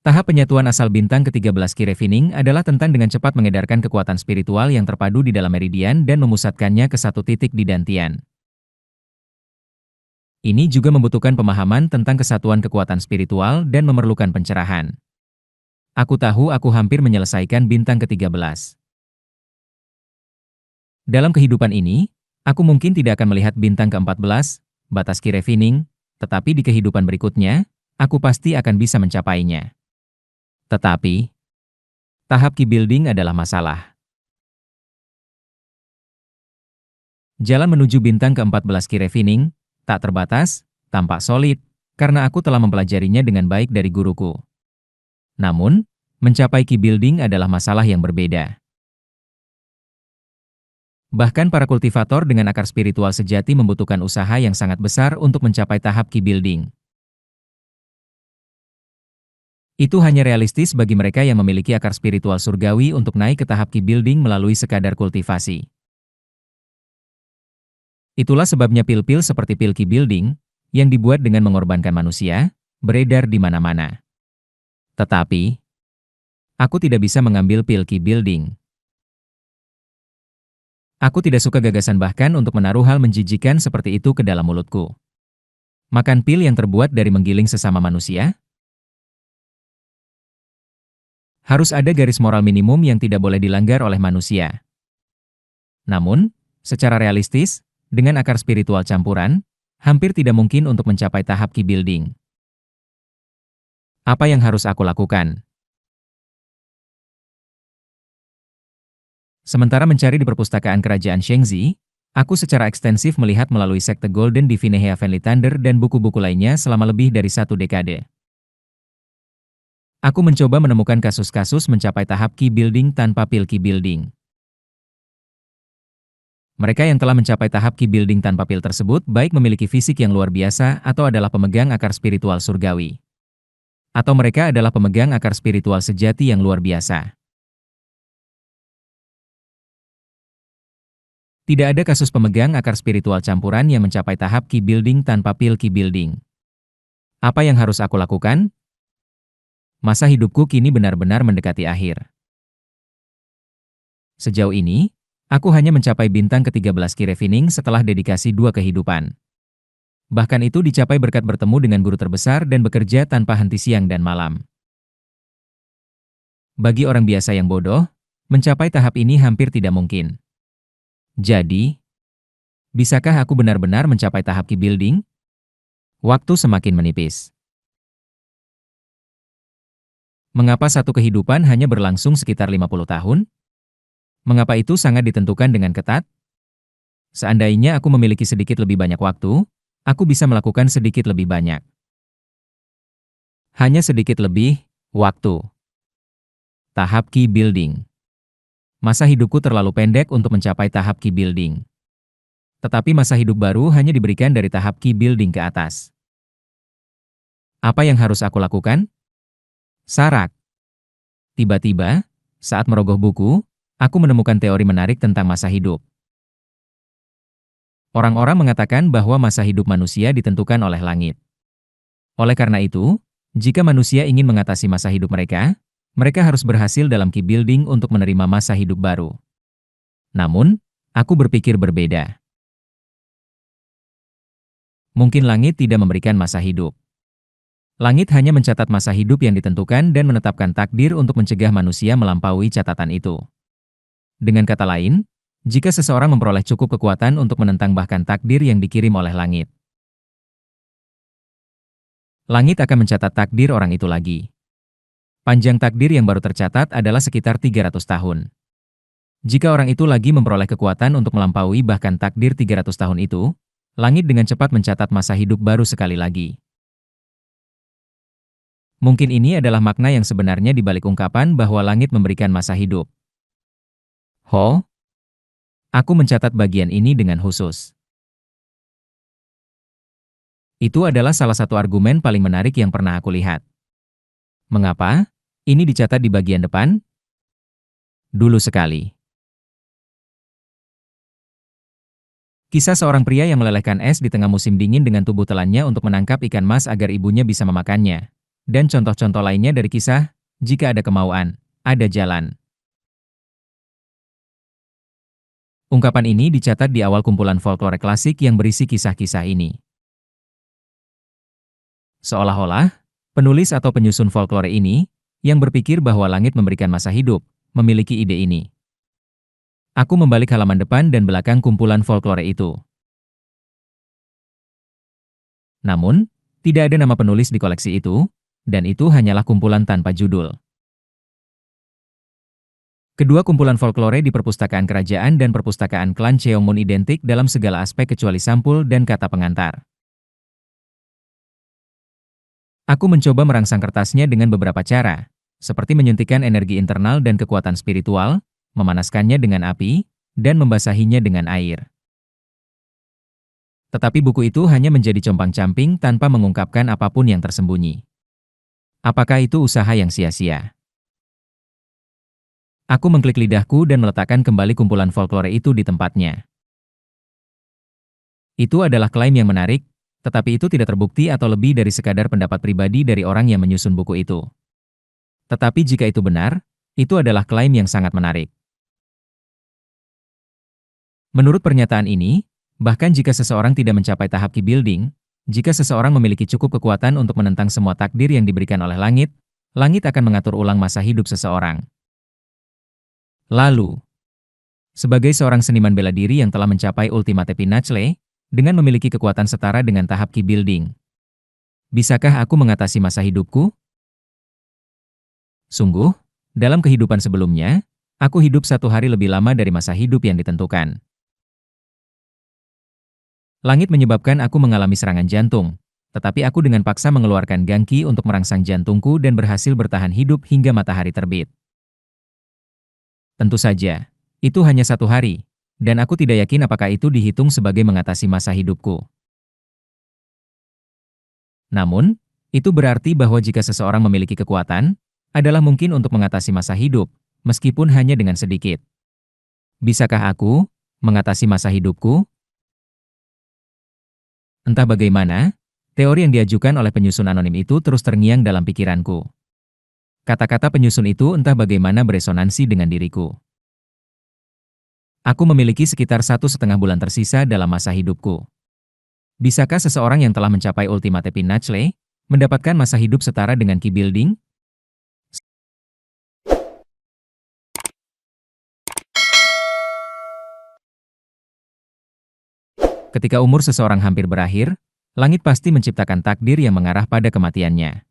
Tahap penyatuan asal bintang ke-13 Ki Refining adalah tentang dengan cepat mengedarkan kekuatan spiritual yang terpadu di dalam meridian dan memusatkannya ke satu titik di dantian. Ini juga membutuhkan pemahaman tentang kesatuan kekuatan spiritual dan memerlukan pencerahan. Aku tahu aku hampir menyelesaikan bintang ke-13. Dalam kehidupan ini, aku mungkin tidak akan melihat bintang ke-14, batas Ki Refining, tetapi di kehidupan berikutnya, aku pasti akan bisa mencapainya. Tetapi, tahap Ki Building adalah masalah. Jalan menuju bintang ke-14 Ki Refining, tak terbatas, tampak solid, karena aku telah mempelajarinya dengan baik dari guruku. Namun, mencapai Ki Building adalah masalah yang berbeda. Bahkan para kultivator dengan akar spiritual sejati membutuhkan usaha yang sangat besar untuk mencapai tahap Ki Building. Itu hanya realistis bagi mereka yang memiliki akar spiritual surgawi untuk naik ke tahap Ki Building melalui sekadar kultivasi. Itulah sebabnya pil-pil seperti pil Ki Building, yang dibuat dengan mengorbankan manusia, beredar di mana-mana. Tetapi, aku tidak bisa mengambil pil Ki Building. Aku tidak suka gagasan bahkan untuk menaruh hal menjijikan seperti itu ke dalam mulutku. Makan pil yang terbuat dari menggiling sesama manusia? Harus ada garis moral minimum yang tidak boleh dilanggar oleh manusia. Namun, secara realistis, dengan akar spiritual campuran, hampir tidak mungkin untuk mencapai tahap Ki Building. Apa yang harus aku lakukan? Sementara mencari di perpustakaan kerajaan Shengzi, aku secara ekstensif melihat melalui sekte Golden Divine Heavenly Thunder dan buku-buku lainnya selama lebih dari 1 dekade. Aku mencoba menemukan kasus-kasus mencapai tahap Ki Building tanpa pil Ki Building. Mereka yang telah mencapai tahap Ki Building tanpa pil tersebut baik memiliki fisik yang luar biasa atau adalah pemegang akar spiritual surgawi. Atau mereka adalah pemegang akar spiritual sejati yang luar biasa. Tidak ada kasus pemegang akar spiritual campuran yang mencapai tahap Ki Building tanpa pil Ki Building. Apa yang harus aku lakukan? Masa hidupku kini benar-benar mendekati akhir. Sejauh ini, aku hanya mencapai bintang ke-13 Kirevining setelah dedikasi 2 kehidupan. Bahkan itu dicapai berkat bertemu dengan guru terbesar dan bekerja tanpa henti siang dan malam. Bagi orang biasa yang bodoh, mencapai tahap ini hampir tidak mungkin. Jadi, bisakah aku benar-benar mencapai tahap Ki Building? Waktu semakin menipis. Mengapa satu kehidupan hanya berlangsung sekitar 50 tahun? Mengapa itu sangat ditentukan dengan ketat? Seandainya aku memiliki sedikit lebih banyak waktu, aku bisa melakukan sedikit lebih banyak. Hanya sedikit lebih waktu. Tahap Ki Building. Masa hidupku terlalu pendek untuk mencapai tahap Ki Building. Tetapi masa hidup baru hanya diberikan dari tahap Ki Building ke atas. Apa yang harus aku lakukan? Sarak. Tiba-tiba, saat merogoh buku, aku menemukan teori menarik tentang masa hidup. Orang-orang mengatakan bahwa masa hidup manusia ditentukan oleh langit. Oleh karena itu, jika manusia ingin mengatasi masa hidup mereka, mereka harus berhasil dalam Ki Building untuk menerima masa hidup baru. Namun, aku berpikir berbeda. Mungkin langit tidak memberikan masa hidup. Langit hanya mencatat masa hidup yang ditentukan dan menetapkan takdir untuk mencegah manusia melampaui catatan itu. Dengan kata lain, jika seseorang memperoleh cukup kekuatan untuk menentang bahkan takdir yang dikirim oleh langit, langit akan mencatat takdir orang itu lagi. Panjang takdir yang baru tercatat adalah sekitar 300 tahun. Jika orang itu lagi memperoleh kekuatan untuk melampaui bahkan takdir 300 tahun itu, langit dengan cepat mencatat masa hidup baru sekali lagi. Mungkin ini adalah makna yang sebenarnya di balik ungkapan bahwa langit memberikan masa hidup. Aku mencatat bagian ini dengan khusus. Itu adalah salah satu argumen paling menarik yang pernah aku lihat. Mengapa? Ini dicatat di bagian depan? Dulu sekali. Kisah seorang pria yang melelehkan es di tengah musim dingin dengan tubuh telannya untuk menangkap ikan mas agar ibunya bisa memakannya. Dan contoh-contoh lainnya dari kisah, jika ada kemauan, ada jalan. Ungkapan ini dicatat di awal kumpulan folklore klasik yang berisi kisah-kisah ini. Seolah-olah, penulis atau penyusun folklore ini, yang berpikir bahwa langit memberikan masa hidup, memiliki ide ini. Aku membalik halaman depan dan belakang kumpulan folklore itu. Namun, tidak ada nama penulis di koleksi itu, dan itu hanyalah kumpulan tanpa judul. Kedua kumpulan folklore di perpustakaan kerajaan dan perpustakaan klan Cheongmun identik dalam segala aspek kecuali sampul dan kata pengantar. Aku mencoba merangsang kertasnya dengan beberapa cara, seperti menyuntikkan energi internal dan kekuatan spiritual, memanaskannya dengan api, dan membasahinya dengan air. Tetapi buku itu hanya menjadi compang-camping tanpa mengungkapkan apapun yang tersembunyi. Apakah itu usaha yang sia-sia? Aku mengklik lidahku dan meletakkan kembali kumpulan folklore itu di tempatnya. Itu adalah klaim yang menarik, tetapi itu tidak terbukti atau lebih dari sekadar pendapat pribadi dari orang yang menyusun buku itu. Tetapi jika itu benar, itu adalah klaim yang sangat menarik. Menurut pernyataan ini, bahkan jika seseorang tidak mencapai tahap Ki Building, jika seseorang memiliki cukup kekuatan untuk menentang semua takdir yang diberikan oleh langit, langit akan mengatur ulang masa hidup seseorang. Lalu, sebagai seorang seniman bela diri yang telah mencapai Ultimate Pinnacle, dengan memiliki kekuatan setara dengan tahap Ki Building, bisakah aku mengatasi masa hidupku? Sungguh, dalam kehidupan sebelumnya, aku hidup 1 hari lebih lama dari masa hidup yang ditentukan. Langit menyebabkan aku mengalami serangan jantung, tetapi aku dengan paksa mengeluarkan gangki untuk merangsang jantungku dan berhasil bertahan hidup hingga matahari terbit. Tentu saja, itu hanya 1 hari, dan aku tidak yakin apakah itu dihitung sebagai mengatasi masa hidupku. Namun, itu berarti bahwa jika seseorang memiliki kekuatan, adalah mungkin untuk mengatasi masa hidup, meskipun hanya dengan sedikit. Bisakah aku mengatasi masa hidupku? Entah bagaimana, teori yang diajukan oleh penyusun anonim itu terus terngiang dalam pikiranku. Kata-kata penyusun itu entah bagaimana beresonansi dengan diriku. Aku memiliki sekitar 1,5 bulan tersisa dalam masa hidupku. Bisakah seseorang yang telah mencapai ultimate pinnacle mendapatkan masa hidup setara dengan Key Building? Ketika umur seseorang hampir berakhir, langit pasti menciptakan takdir yang mengarah pada kematiannya.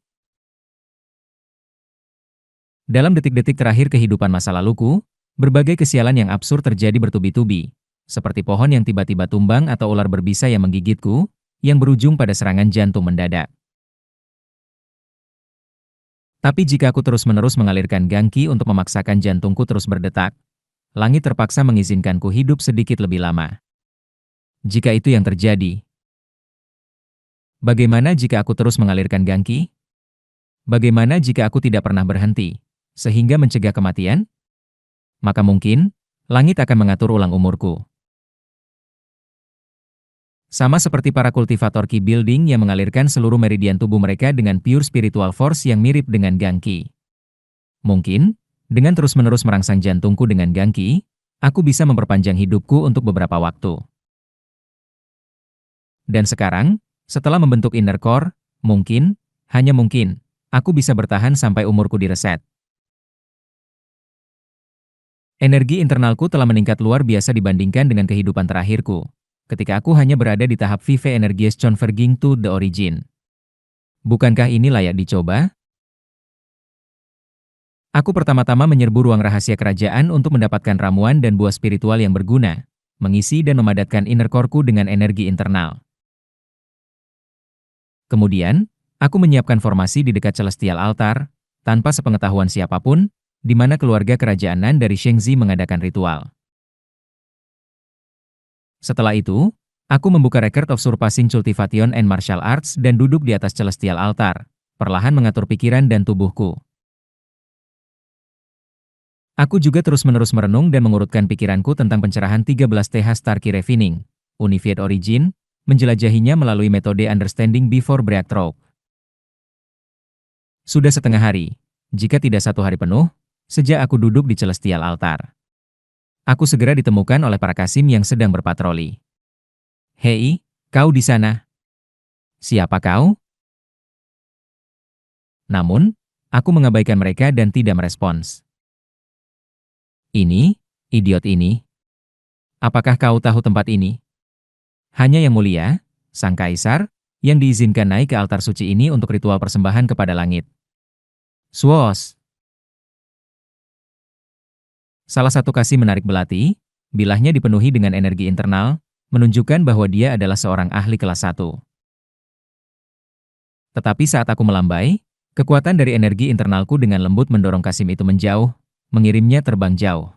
Dalam detik-detik terakhir kehidupan masa laluku, berbagai kesialan yang absurd terjadi bertubi-tubi, seperti pohon yang tiba-tiba tumbang atau ular berbisa yang menggigitku, yang berujung pada serangan jantung mendadak. Tapi jika aku terus-menerus mengalirkan gangki untuk memaksakan jantungku terus berdetak, langit terpaksa mengizinkanku hidup sedikit lebih lama. Jika itu yang terjadi, bagaimana jika aku terus mengalirkan gangki? Bagaimana jika aku tidak pernah berhenti, sehingga mencegah kematian? Maka mungkin, langit akan mengatur ulang umurku. Sama seperti para kultivator Key Building yang mengalirkan seluruh meridian tubuh mereka dengan pure spiritual force yang mirip dengan gangki. Mungkin, dengan terus-menerus merangsang jantungku dengan gangki, aku bisa memperpanjang hidupku untuk beberapa waktu. Dan sekarang, setelah membentuk inner core, mungkin, hanya mungkin, aku bisa bertahan sampai umurku direset. Energi internalku telah meningkat luar biasa dibandingkan dengan kehidupan terakhirku, ketika aku hanya berada di tahap Vive Energies Converging to the Origin. Bukankah ini layak dicoba? Aku pertama-tama menyerbu ruang rahasia kerajaan untuk mendapatkan ramuan dan buah spiritual yang berguna, mengisi dan memadatkan inner core-ku dengan energi internal. Kemudian, aku menyiapkan formasi di dekat Celestial Altar, tanpa sepengetahuan siapapun, di mana keluarga kerajaan Nan dari Shengzi mengadakan ritual. Setelah itu, aku membuka Record of Surpassing Cultivation and Martial Arts dan duduk di atas Celestial Altar, perlahan mengatur pikiran dan tubuhku. Aku juga terus-menerus merenung dan mengurutkan pikiranku tentang pencerahan 13 TH Starkey Refining, Unified Origin, menjelajahinya melalui metode Understanding Before Breakthrough. Sudah setengah hari, jika tidak 1 hari penuh, sejak aku duduk di Celestial Altar. Aku segera ditemukan oleh para Kasim yang sedang berpatroli. "Hei, kau di sana. Siapa kau?" Namun, aku mengabaikan mereka dan tidak merespons. "Ini, idiot ini. Apakah kau tahu tempat ini?" "Hanya yang mulia, Sang Kaisar, yang diizinkan naik ke altar suci ini untuk ritual persembahan kepada langit." Swos. Salah satu Kasim menarik belati, bilahnya dipenuhi dengan energi internal, menunjukkan bahwa dia adalah seorang ahli kelas 1. Tetapi saat aku melambai, kekuatan dari energi internalku dengan lembut mendorong Kasim itu menjauh, mengirimnya terbang jauh.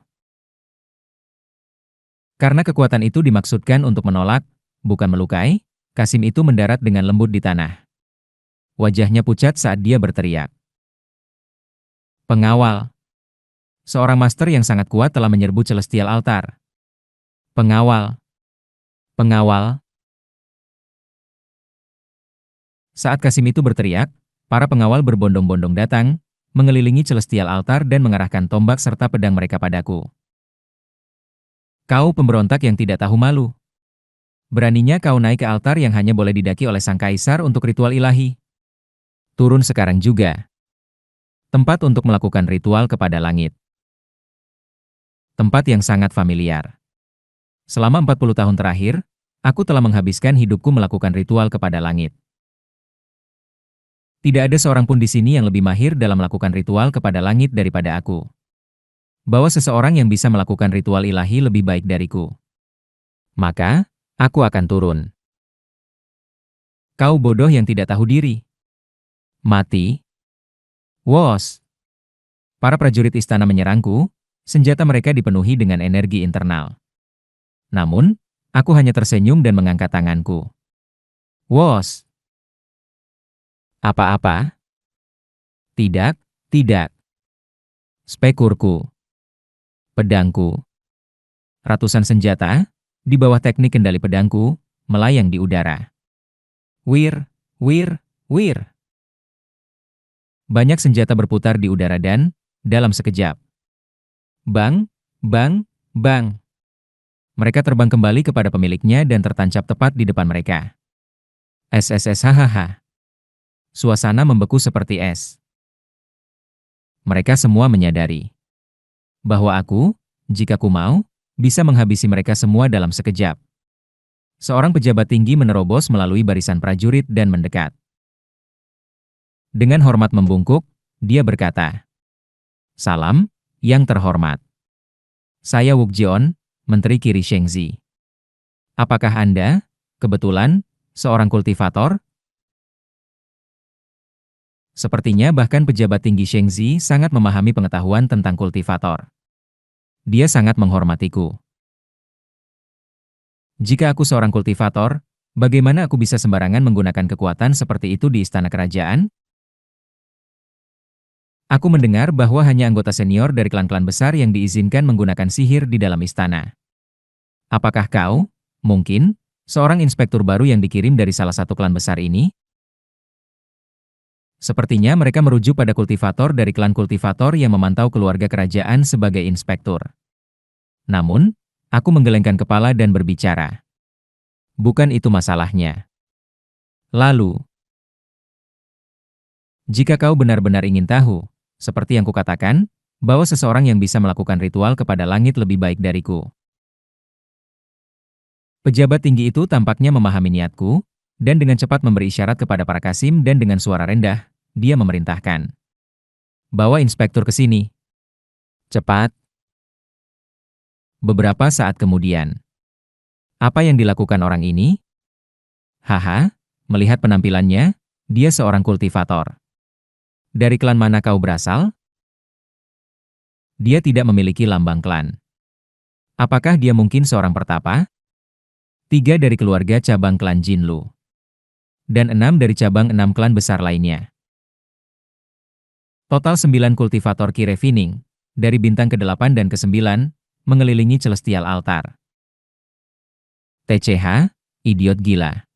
Karena kekuatan itu dimaksudkan untuk menolak, bukan melukai, Kasim itu mendarat dengan lembut di tanah. Wajahnya pucat saat dia berteriak. "Pengawal." Seorang master yang sangat kuat telah menyerbu Celestial Altar. "Pengawal. Pengawal." Saat Kasim itu berteriak, para pengawal berbondong-bondong datang, mengelilingi Celestial Altar dan mengarahkan tombak serta pedang mereka padaku. "Kau pemberontak yang tidak tahu malu. Beraninya kau naik ke altar yang hanya boleh didaki oleh Sang Kaisar untuk ritual ilahi. Turun sekarang juga." Tempat untuk melakukan ritual kepada langit. Tempat yang sangat familiar. Selama 40 tahun terakhir, aku telah menghabiskan hidupku melakukan ritual kepada langit. Tidak ada seorang pun di sini yang lebih mahir dalam melakukan ritual kepada langit daripada aku. Bahwa seseorang yang bisa melakukan ritual ilahi lebih baik dariku. Maka, aku akan turun. Kau bodoh yang tidak tahu diri. Mati. Wos. Para prajurit istana menyerangku, senjata mereka dipenuhi dengan energi internal. Namun, aku hanya tersenyum dan mengangkat tanganku. Wos. Apa-apa? Tidak, tidak. Spekurku. Pedangku. Ratusan senjata, di bawah teknik kendali pedangku, melayang di udara. Wir, wir, wir. Banyak senjata berputar di udara dan, dalam sekejap. Bang, bang, bang. Mereka terbang kembali kepada pemiliknya dan tertancap tepat di depan mereka. SSS hahaha. Suasana membeku seperti es. Mereka semua menyadari bahwa aku, jika ku mau, bisa menghabisi mereka semua dalam sekejap. Seorang pejabat tinggi menerobos melalui barisan prajurit dan mendekat. Dengan hormat membungkuk, dia berkata, "Salam, yang terhormat. Saya Wuk Jeon, Menteri Kiri Shengzi. Apakah Anda, kebetulan, seorang kultivator?" Sepertinya bahkan pejabat tinggi Shengzi sangat memahami pengetahuan tentang kultivator. Dia sangat menghormatiku. Jika aku seorang kultivator, bagaimana aku bisa sembarangan menggunakan kekuatan seperti itu di istana kerajaan? Aku mendengar bahwa hanya anggota senior dari klan-klan besar yang diizinkan menggunakan sihir di dalam istana. Apakah kau, mungkin, seorang inspektur baru yang dikirim dari salah satu klan besar ini? Sepertinya mereka merujuk pada kultivator dari klan kultivator yang memantau keluarga kerajaan sebagai inspektur. Namun, aku menggelengkan kepala dan berbicara. Bukan itu masalahnya. Lalu, jika kau benar-benar ingin tahu, seperti yang kukatakan, bahwa seseorang yang bisa melakukan ritual kepada langit lebih baik dariku. Pejabat tinggi itu tampaknya memahami niatku, dan dengan cepat memberi isyarat kepada para kasim dan dengan suara rendah, dia memerintahkan. "Bawa inspektur ke sini. Cepat." Beberapa saat kemudian. Apa yang dilakukan orang ini? Haha, melihat penampilannya, dia seorang kultivator. Dari klan mana kau berasal? Dia tidak memiliki lambang klan. Apakah dia mungkin seorang pertapa? 3 dari keluarga cabang klan Jinlu. Dan 6 dari cabang 6 klan besar lainnya. Total 9 kultivator Ki Refining, dari bintang ke-8 dan ke-9, mengelilingi celestial altar. TCH, idiot gila.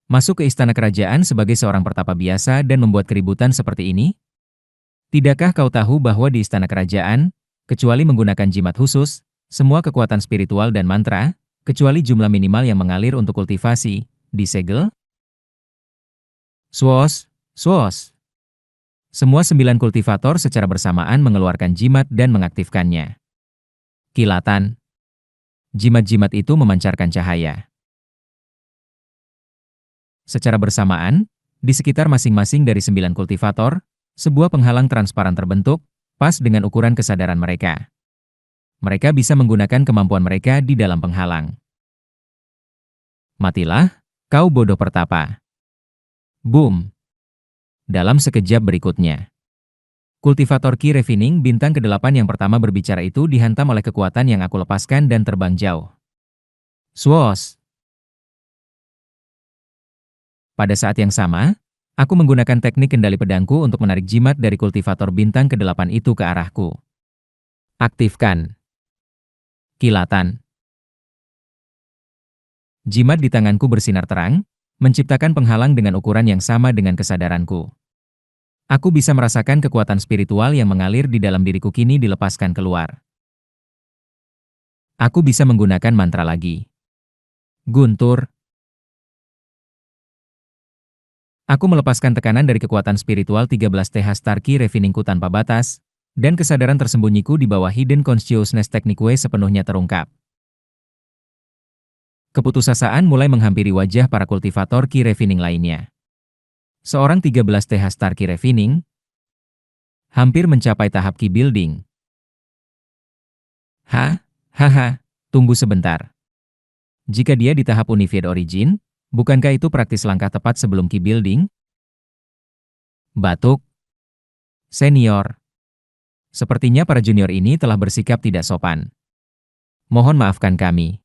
Masuk ke istana kerajaan sebagai seorang pertapa biasa dan membuat keributan seperti ini? Tidakkah kau tahu bahwa di istana kerajaan, kecuali menggunakan jimat khusus, semua kekuatan spiritual dan mantra, kecuali jumlah minimal yang mengalir untuk kultivasi, disegel? Swos, swos. Semua 9 kultivator secara bersamaan mengeluarkan jimat dan mengaktifkannya. Kilatan. Jimat-jimat itu memancarkan cahaya. Secara bersamaan, di sekitar masing-masing dari 9 kultivator, sebuah penghalang transparan terbentuk, pas dengan ukuran kesadaran mereka. Mereka bisa menggunakan kemampuan mereka di dalam penghalang. Matilah, kau bodoh pertapa. Boom. Dalam sekejap berikutnya, kultivator Ki Refining bintang ke-8 yang pertama berbicara itu dihantam oleh kekuatan yang aku lepaskan dan terbang jauh. Swos. Pada saat yang sama, aku menggunakan teknik kendali pedangku untuk menarik jimat dari kultivator bintang ke-8 itu ke arahku. Aktifkan. Kilatan. Jimat di tanganku bersinar terang, menciptakan penghalang dengan ukuran yang sama dengan kesadaranku. Aku bisa merasakan kekuatan spiritual yang mengalir di dalam diriku kini dilepaskan keluar. Aku bisa menggunakan mantra lagi. Guntur. Aku melepaskan tekanan dari kekuatan spiritual 13 TH Star Ki Refiningku tanpa batas, dan kesadaran tersembunyiku di bawah Hidden Consciousness Technique W sepenuhnya terungkap. Keputusasaan mulai menghampiri wajah para kultivator Ki Refining lainnya. Seorang 13 TH Star Ki Refining hampir mencapai tahap Ki Building. Haha, tunggu sebentar. Jika dia di tahap Unified Origin, bukankah itu praktis langkah tepat sebelum Ki Building? Batuk. Senior. Sepertinya para junior ini telah bersikap tidak sopan. Mohon maafkan kami.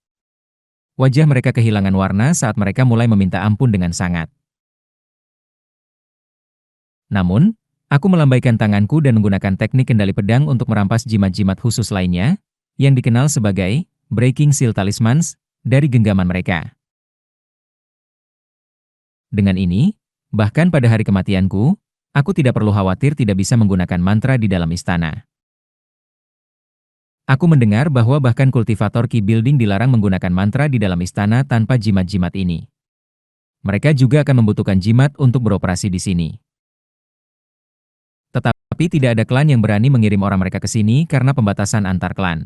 Wajah mereka kehilangan warna saat mereka mulai meminta ampun dengan sangat. Namun, aku melambaikan tanganku dan menggunakan teknik kendali pedang untuk merampas jimat-jimat khusus lainnya, yang dikenal sebagai Breaking Seal Talismans, dari genggaman mereka. Dengan ini, bahkan pada hari kematianku, Aku tidak perlu khawatir tidak bisa menggunakan mantra di dalam istana. Aku mendengar bahwa bahkan kultivator Ki Building dilarang menggunakan mantra di dalam istana tanpa jimat-jimat ini. Mereka juga akan membutuhkan jimat untuk beroperasi di sini. Tetapi tidak ada klan yang berani mengirim orang mereka ke sini karena pembatasan antar klan.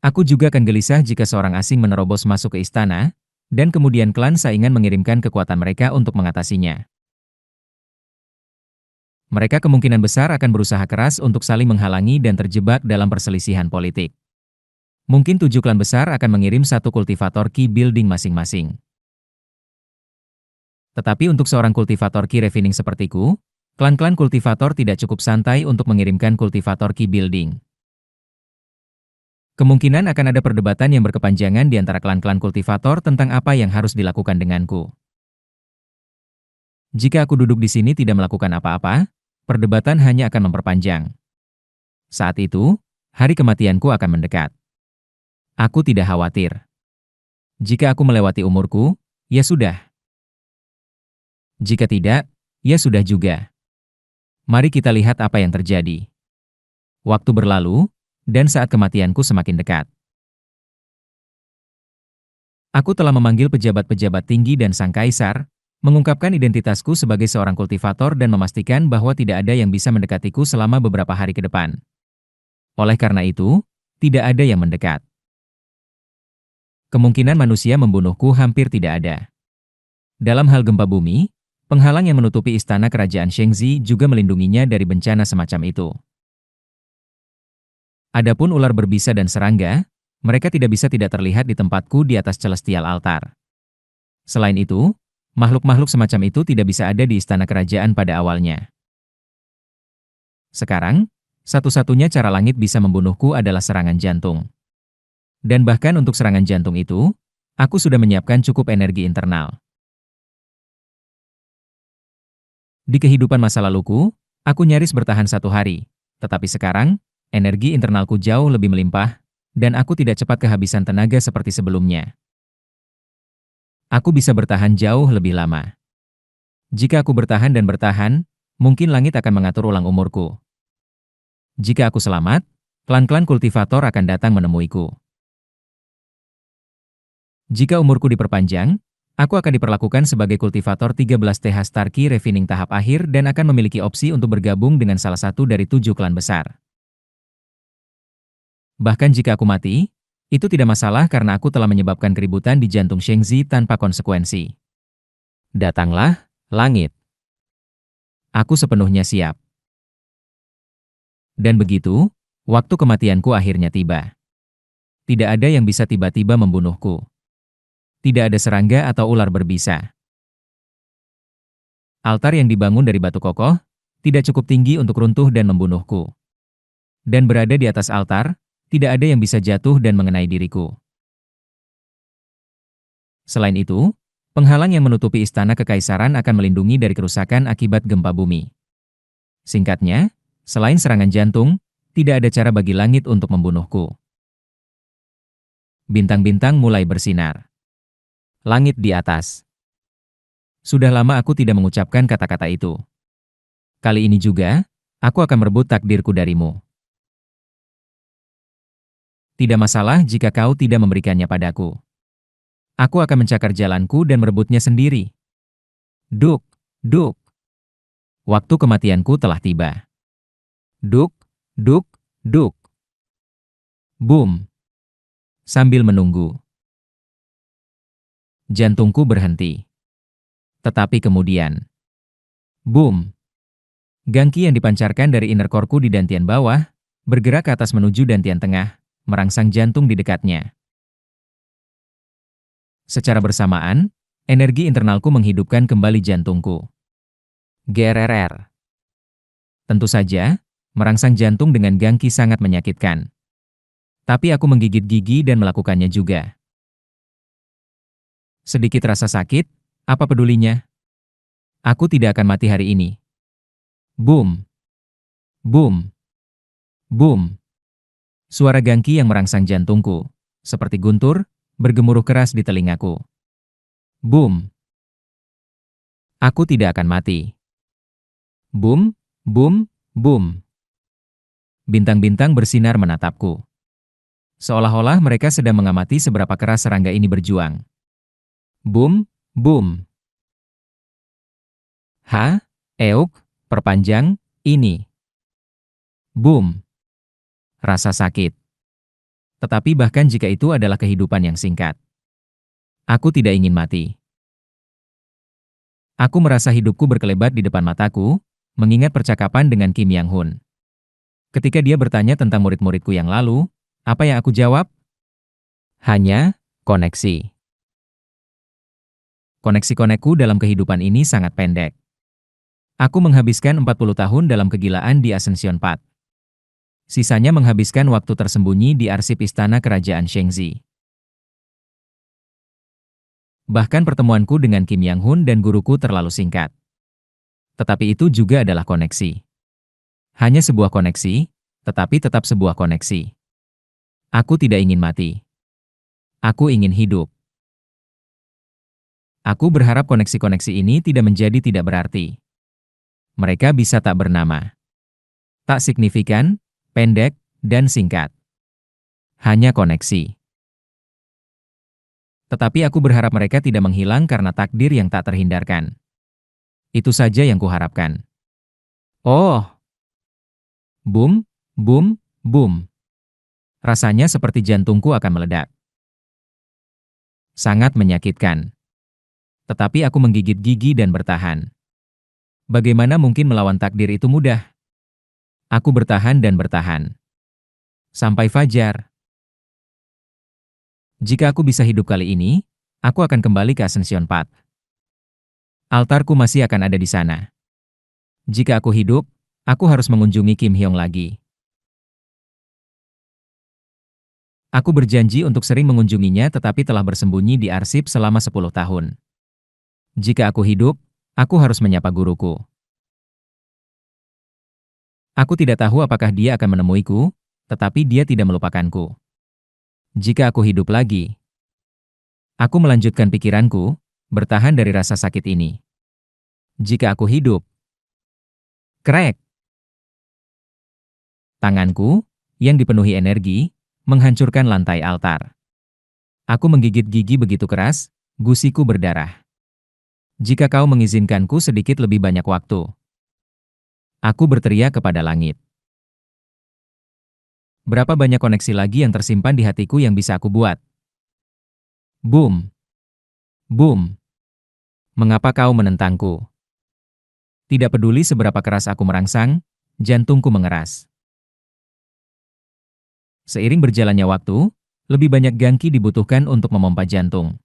Aku juga akan gelisah jika seorang asing menerobos masuk ke istana, dan kemudian klan saingan mengirimkan kekuatan mereka untuk mengatasinya. Mereka kemungkinan besar akan berusaha keras untuk saling menghalangi dan terjebak dalam perselisihan politik. Mungkin 7 klan besar akan mengirim satu kultivator Ki Building masing-masing. Tetapi untuk seorang kultivator Ki Refining sepertiku, klan-klan kultivator tidak cukup santai untuk mengirimkan kultivator Ki Building. Kemungkinan akan ada perdebatan yang berkepanjangan di antara klan-klan kultivator tentang apa yang harus dilakukan denganku. Jika aku duduk di sini tidak melakukan apa-apa, perdebatan hanya akan memperpanjang. Saat itu, hari kematianku akan mendekat. Aku tidak khawatir. Jika aku melewati umurku, ya sudah. Jika tidak, ya sudah juga. Mari kita lihat apa yang terjadi. Waktu berlalu, dan saat kematianku semakin dekat. Aku telah memanggil pejabat-pejabat tinggi dan sang kaisar, mengungkapkan identitasku sebagai seorang kultivator dan memastikan bahwa tidak ada yang bisa mendekatiku selama beberapa hari ke depan. Oleh karena itu, tidak ada yang mendekat. Kemungkinan manusia membunuhku hampir tidak ada. Dalam hal gempa bumi, penghalang yang menutupi istana kerajaan Shengzi juga melindunginya dari bencana semacam itu. Adapun ular berbisa dan serangga, mereka tidak bisa tidak terlihat di tempatku di atas celestial altar. Selain itu, makhluk-makhluk semacam itu tidak bisa ada di istana kerajaan pada awalnya. Sekarang, satu-satunya cara langit bisa membunuhku adalah serangan jantung. Dan bahkan untuk serangan jantung itu, aku sudah menyiapkan cukup energi internal. Di kehidupan masa laluku, aku nyaris bertahan 1 hari, tetapi sekarang, energi internalku jauh lebih melimpah, dan aku tidak cepat kehabisan tenaga seperti sebelumnya. Aku bisa bertahan jauh lebih lama. Jika aku bertahan dan bertahan, mungkin langit akan mengatur ulang umurku. Jika aku selamat, klan-klan kultivator akan datang menemuiku. Jika umurku diperpanjang, aku akan diperlakukan sebagai kultivator 13 TH Starkey Refining tahap akhir dan akan memiliki opsi untuk bergabung dengan salah satu dari 7 klan besar. Bahkan jika aku mati, itu tidak masalah karena aku telah menyebabkan keributan di jantung Shengzi tanpa konsekuensi. Datanglah, langit. Aku sepenuhnya siap. Dan begitu, waktu kematianku akhirnya tiba. Tidak ada yang bisa tiba-tiba membunuhku. Tidak ada serangga atau ular berbisa. Altar yang dibangun dari batu kokoh, tidak cukup tinggi untuk runtuh dan membunuhku. Dan berada di atas altar, tidak ada yang bisa jatuh dan mengenai diriku. Selain itu, penghalang yang menutupi istana kekaisaran akan melindungi dari kerusakan akibat gempa bumi. Singkatnya, selain serangan jantung, tidak ada cara bagi langit untuk membunuhku. Bintang-bintang mulai bersinar. Langit di atas. Sudah lama aku tidak mengucapkan kata-kata itu. Kali ini juga, aku akan merebut takdirku darimu. Tidak masalah jika kau tidak memberikannya padaku. Aku akan mencakar jalanku dan merebutnya sendiri. Duk, duk. Waktu kematianku telah tiba. Duk, duk, duk. Boom. Sambil menunggu, jantungku berhenti. Tetapi kemudian, boom. Gangki yang dipancarkan dari inner core-ku di dantian bawah, bergerak ke atas menuju dantian tengah, merangsang jantung di dekatnya. Secara bersamaan, energi internalku menghidupkan kembali jantungku. GRRR. Tentu saja, merangsang jantung dengan gangki sangat menyakitkan. Tapi aku menggigit gigi dan melakukannya juga. Sedikit rasa sakit, apa pedulinya? Aku tidak akan mati hari ini. Boom. Boom. Boom. Suara gangki yang merangsang jantungku, seperti guntur, bergemuruh keras di telingaku. Boom. Aku tidak akan mati. Boom, boom, boom. Bintang-bintang bersinar menatapku. Seolah-olah mereka sedang mengamati seberapa keras serangga ini berjuang. Boom, boom. Euk, perpanjang, ini. Boom. Rasa sakit. Tetapi bahkan jika itu adalah kehidupan yang singkat, aku tidak ingin mati. Aku merasa hidupku berkelebat di depan mataku, mengingat percakapan dengan Kim Yang Hun. Ketika dia bertanya tentang murid-muridku yang lalu, apa yang aku jawab? Hanya koneksi. Koneksi-konekku dalam kehidupan ini sangat pendek. Aku menghabiskan 40 tahun dalam kegilaan di Ascension Path. Sisanya menghabiskan waktu tersembunyi di arsip istana kerajaan Shengzi. Bahkan pertemuanku dengan Kim Yang Hun dan guruku terlalu singkat. Tetapi itu juga adalah koneksi. Hanya sebuah koneksi, tetapi tetap sebuah koneksi. Aku tidak ingin mati. Aku ingin hidup. Aku berharap koneksi-koneksi ini tidak menjadi tidak berarti. Mereka bisa tak bernama. Tak signifikan, pendek, dan singkat. Hanya koneksi. Tetapi aku berharap mereka tidak menghilang karena takdir yang tak terhindarkan. Itu saja yang kuharapkan. Oh! Boom, boom, boom. Rasanya seperti jantungku akan meledak. Sangat menyakitkan. Tetapi aku menggigit gigi dan bertahan. Bagaimana mungkin melawan takdir itu mudah? Aku bertahan dan bertahan. Sampai fajar. Jika aku bisa hidup kali ini, aku akan kembali ke Ascension Path. Altarku masih akan ada di sana. Jika aku hidup, aku harus mengunjungi Kim Hyong lagi. Aku berjanji untuk sering mengunjunginya tetapi telah bersembunyi di arsip selama 10 tahun. Jika aku hidup, aku harus menyapa guruku. Aku tidak tahu apakah dia akan menemuiku, tetapi dia tidak melupakanku. Jika aku hidup lagi, aku melanjutkan pikiranku, bertahan dari rasa sakit ini. Jika aku hidup, krek. Tanganku, yang dipenuhi energi, menghancurkan lantai altar. Aku menggigit gigi begitu keras, gusiku berdarah. Jika kau mengizinkanku sedikit lebih banyak waktu. Aku berteriak kepada langit. Berapa banyak koneksi lagi yang tersimpan di hatiku yang bisa aku buat? Boom. Boom. Mengapa kau menentangku? Tidak peduli seberapa keras aku merangsang, jantungku mengeras. Seiring berjalannya waktu, lebih banyak gangki dibutuhkan untuk memompa jantung.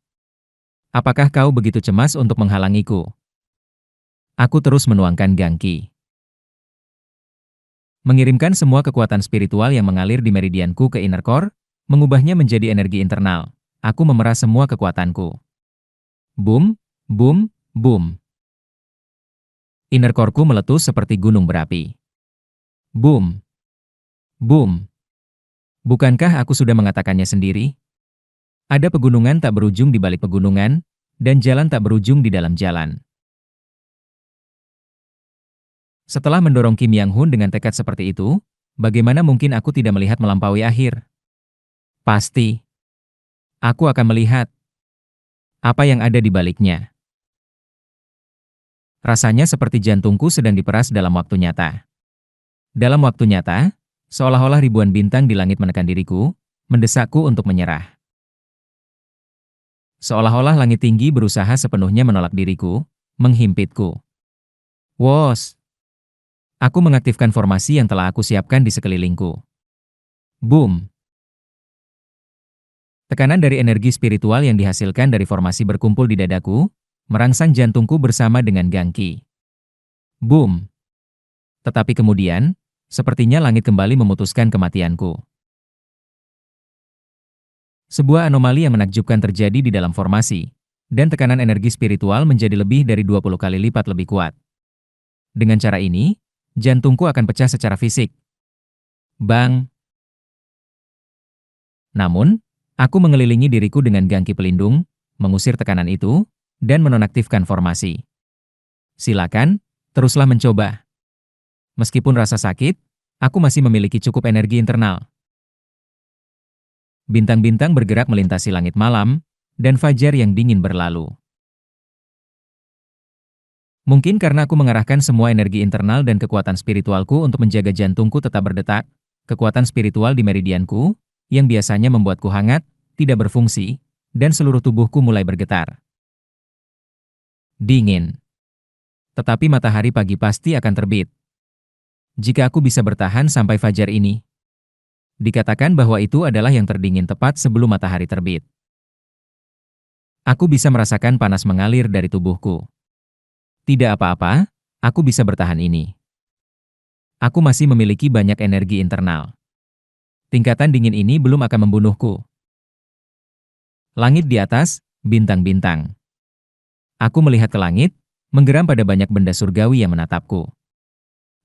Apakah kau begitu cemas untuk menghalangiku? Aku terus menuangkan gangki. Mengirimkan semua kekuatan spiritual yang mengalir di meridianku ke inner core, mengubahnya menjadi energi internal. Aku memeras semua kekuatanku. Boom, boom, boom. Inner core-ku meletus seperti gunung berapi. Boom, boom. Bukankah aku sudah mengatakannya sendiri? Ada pegunungan tak berujung di balik pegunungan, dan jalan tak berujung di dalam jalan. Setelah mendorong Kim Yang Hun dengan tekad seperti itu, bagaimana mungkin aku tidak melihat melampaui akhir? Pasti. Aku akan melihat apa yang ada di baliknya. Rasanya seperti jantungku sedang diperas dalam waktu nyata. Dalam waktu nyata, seolah-olah ribuan bintang di langit menekan diriku, mendesakku untuk menyerah. Seolah-olah langit tinggi berusaha sepenuhnya menolak diriku, menghimpitku. Wos! Aku mengaktifkan formasi yang telah aku siapkan di sekelilingku. Boom! Tekanan dari energi spiritual yang dihasilkan dari formasi berkumpul di dadaku, merangsang jantungku bersama dengan gangki. Boom! Tetapi kemudian, sepertinya langit kembali memutuskan kematianku. Sebuah anomali yang menakjubkan terjadi di dalam formasi, dan tekanan energi spiritual menjadi lebih dari 20 kali lipat lebih kuat. Dengan cara ini, jantungku akan pecah secara fisik. Bang! Namun, aku mengelilingi diriku dengan gangki pelindung, mengusir tekanan itu, dan menonaktifkan formasi. Silakan, teruslah mencoba. Meskipun rasa sakit, aku masih memiliki cukup energi internal. Bintang-bintang bergerak melintasi langit malam, dan fajar yang dingin berlalu. Mungkin karena aku mengarahkan semua energi internal dan kekuatan spiritualku untuk menjaga jantungku tetap berdetak, kekuatan spiritual di meridianku, yang biasanya membuatku hangat, tidak berfungsi, dan seluruh tubuhku mulai bergetar. Dingin. Tetapi matahari pagi pasti akan terbit. Jika aku bisa bertahan sampai fajar ini, dikatakan bahwa itu adalah yang terdingin tepat sebelum matahari terbit. Aku bisa merasakan panas mengalir dari tubuhku. Tidak apa-apa, aku bisa bertahan ini. Aku masih memiliki banyak energi internal. Tingkatan dingin ini belum akan membunuhku. Langit di atas, bintang-bintang. Aku melihat ke langit, menggeram pada banyak benda surgawi yang menatapku.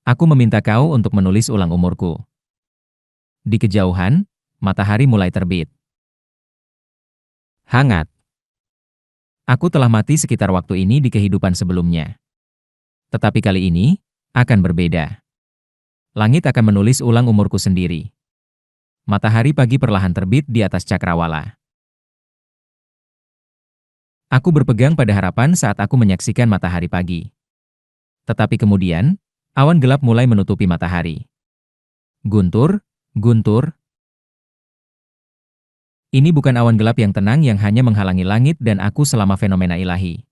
Aku meminta kau untuk menulis ulang umurku. Di kejauhan, matahari mulai terbit. Hangat. Aku telah mati sekitar waktu ini di kehidupan sebelumnya. Tetapi kali ini, akan berbeda. Langit akan menulis ulang umurku sendiri. Matahari pagi perlahan terbit di atas cakrawala. Aku berpegang pada harapan saat aku menyaksikan matahari pagi. Tetapi kemudian, awan gelap mulai menutupi matahari. Guntur, guntur. Ini bukan awan gelap yang tenang yang hanya menghalangi langit dan aku selama fenomena ilahi.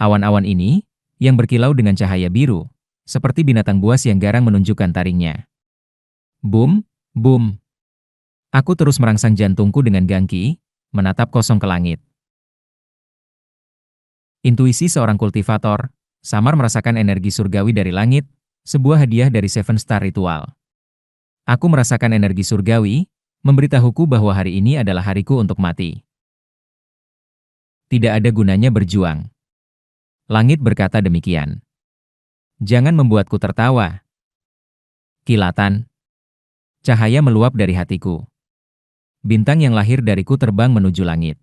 Awan-awan ini, yang berkilau dengan cahaya biru, seperti binatang buas yang garang menunjukkan taringnya. Boom, boom. Aku terus merangsang jantungku dengan gangki, menatap kosong ke langit. Intuisi seorang kultivator, samar merasakan energi surgawi dari langit, sebuah hadiah dari Seven Star Ritual. Aku merasakan energi surgawi, memberitahuku bahwa hari ini adalah hariku untuk mati. Tidak ada gunanya berjuang. Langit berkata demikian. Jangan membuatku tertawa. Kilatan. Cahaya meluap dari hatiku. Bintang yang lahir dariku terbang menuju langit.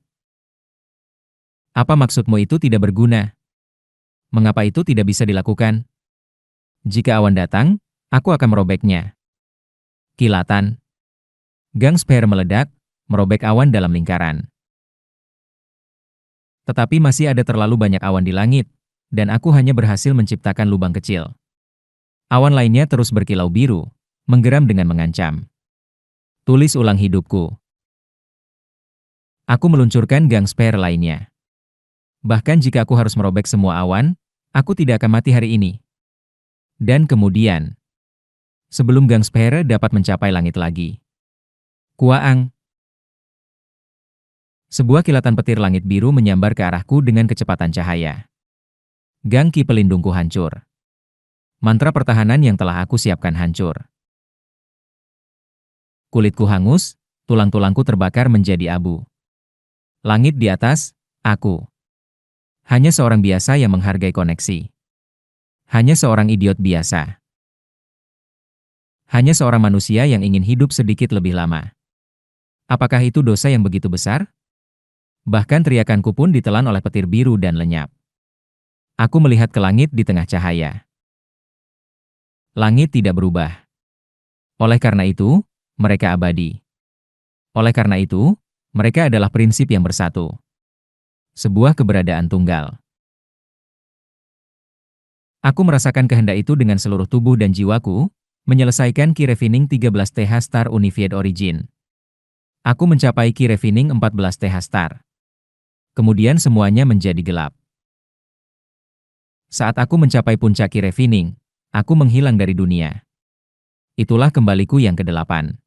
Apa maksudmu itu tidak berguna? Mengapa itu tidak bisa dilakukan? Jika awan datang, aku akan merobeknya. Kilatan. Gang Spare meledak, merobek awan dalam lingkaran. Tetapi masih ada terlalu banyak awan di langit, dan aku hanya berhasil menciptakan lubang kecil. Awan lainnya terus berkilau biru, menggeram dengan mengancam. Tulis ulang hidupku. Aku meluncurkan gang spare lainnya. Bahkan jika aku harus merobek semua awan, aku tidak akan mati hari ini. Dan kemudian, sebelum gang spare dapat mencapai langit lagi. Kuaang. Sebuah kilatan petir langit biru menyambar ke arahku dengan kecepatan cahaya. Gangki pelindungku hancur. Mantra pertahanan yang telah aku siapkan hancur. Kulitku hangus, tulang-tulangku terbakar menjadi abu. Langit di atas, aku. Hanya seorang biasa yang menghargai koneksi. Hanya seorang idiot biasa. Hanya seorang manusia yang ingin hidup sedikit lebih lama. Apakah itu dosa yang begitu besar? Bahkan teriakanku pun ditelan oleh petir biru dan lenyap. Aku melihat ke langit di tengah cahaya. Langit tidak berubah. Oleh karena itu, mereka abadi. Oleh karena itu, mereka adalah prinsip yang bersatu. Sebuah keberadaan tunggal. Aku merasakan kehendak itu dengan seluruh tubuh dan jiwaku, menyelesaikan Key Refining 13 TH Star Unified Origin. Aku mencapai Key Refining 14 TH Star. Kemudian semuanya menjadi gelap. Saat aku mencapai puncak Key Refining, aku menghilang dari dunia. Itulah kembaliku yang ke-8.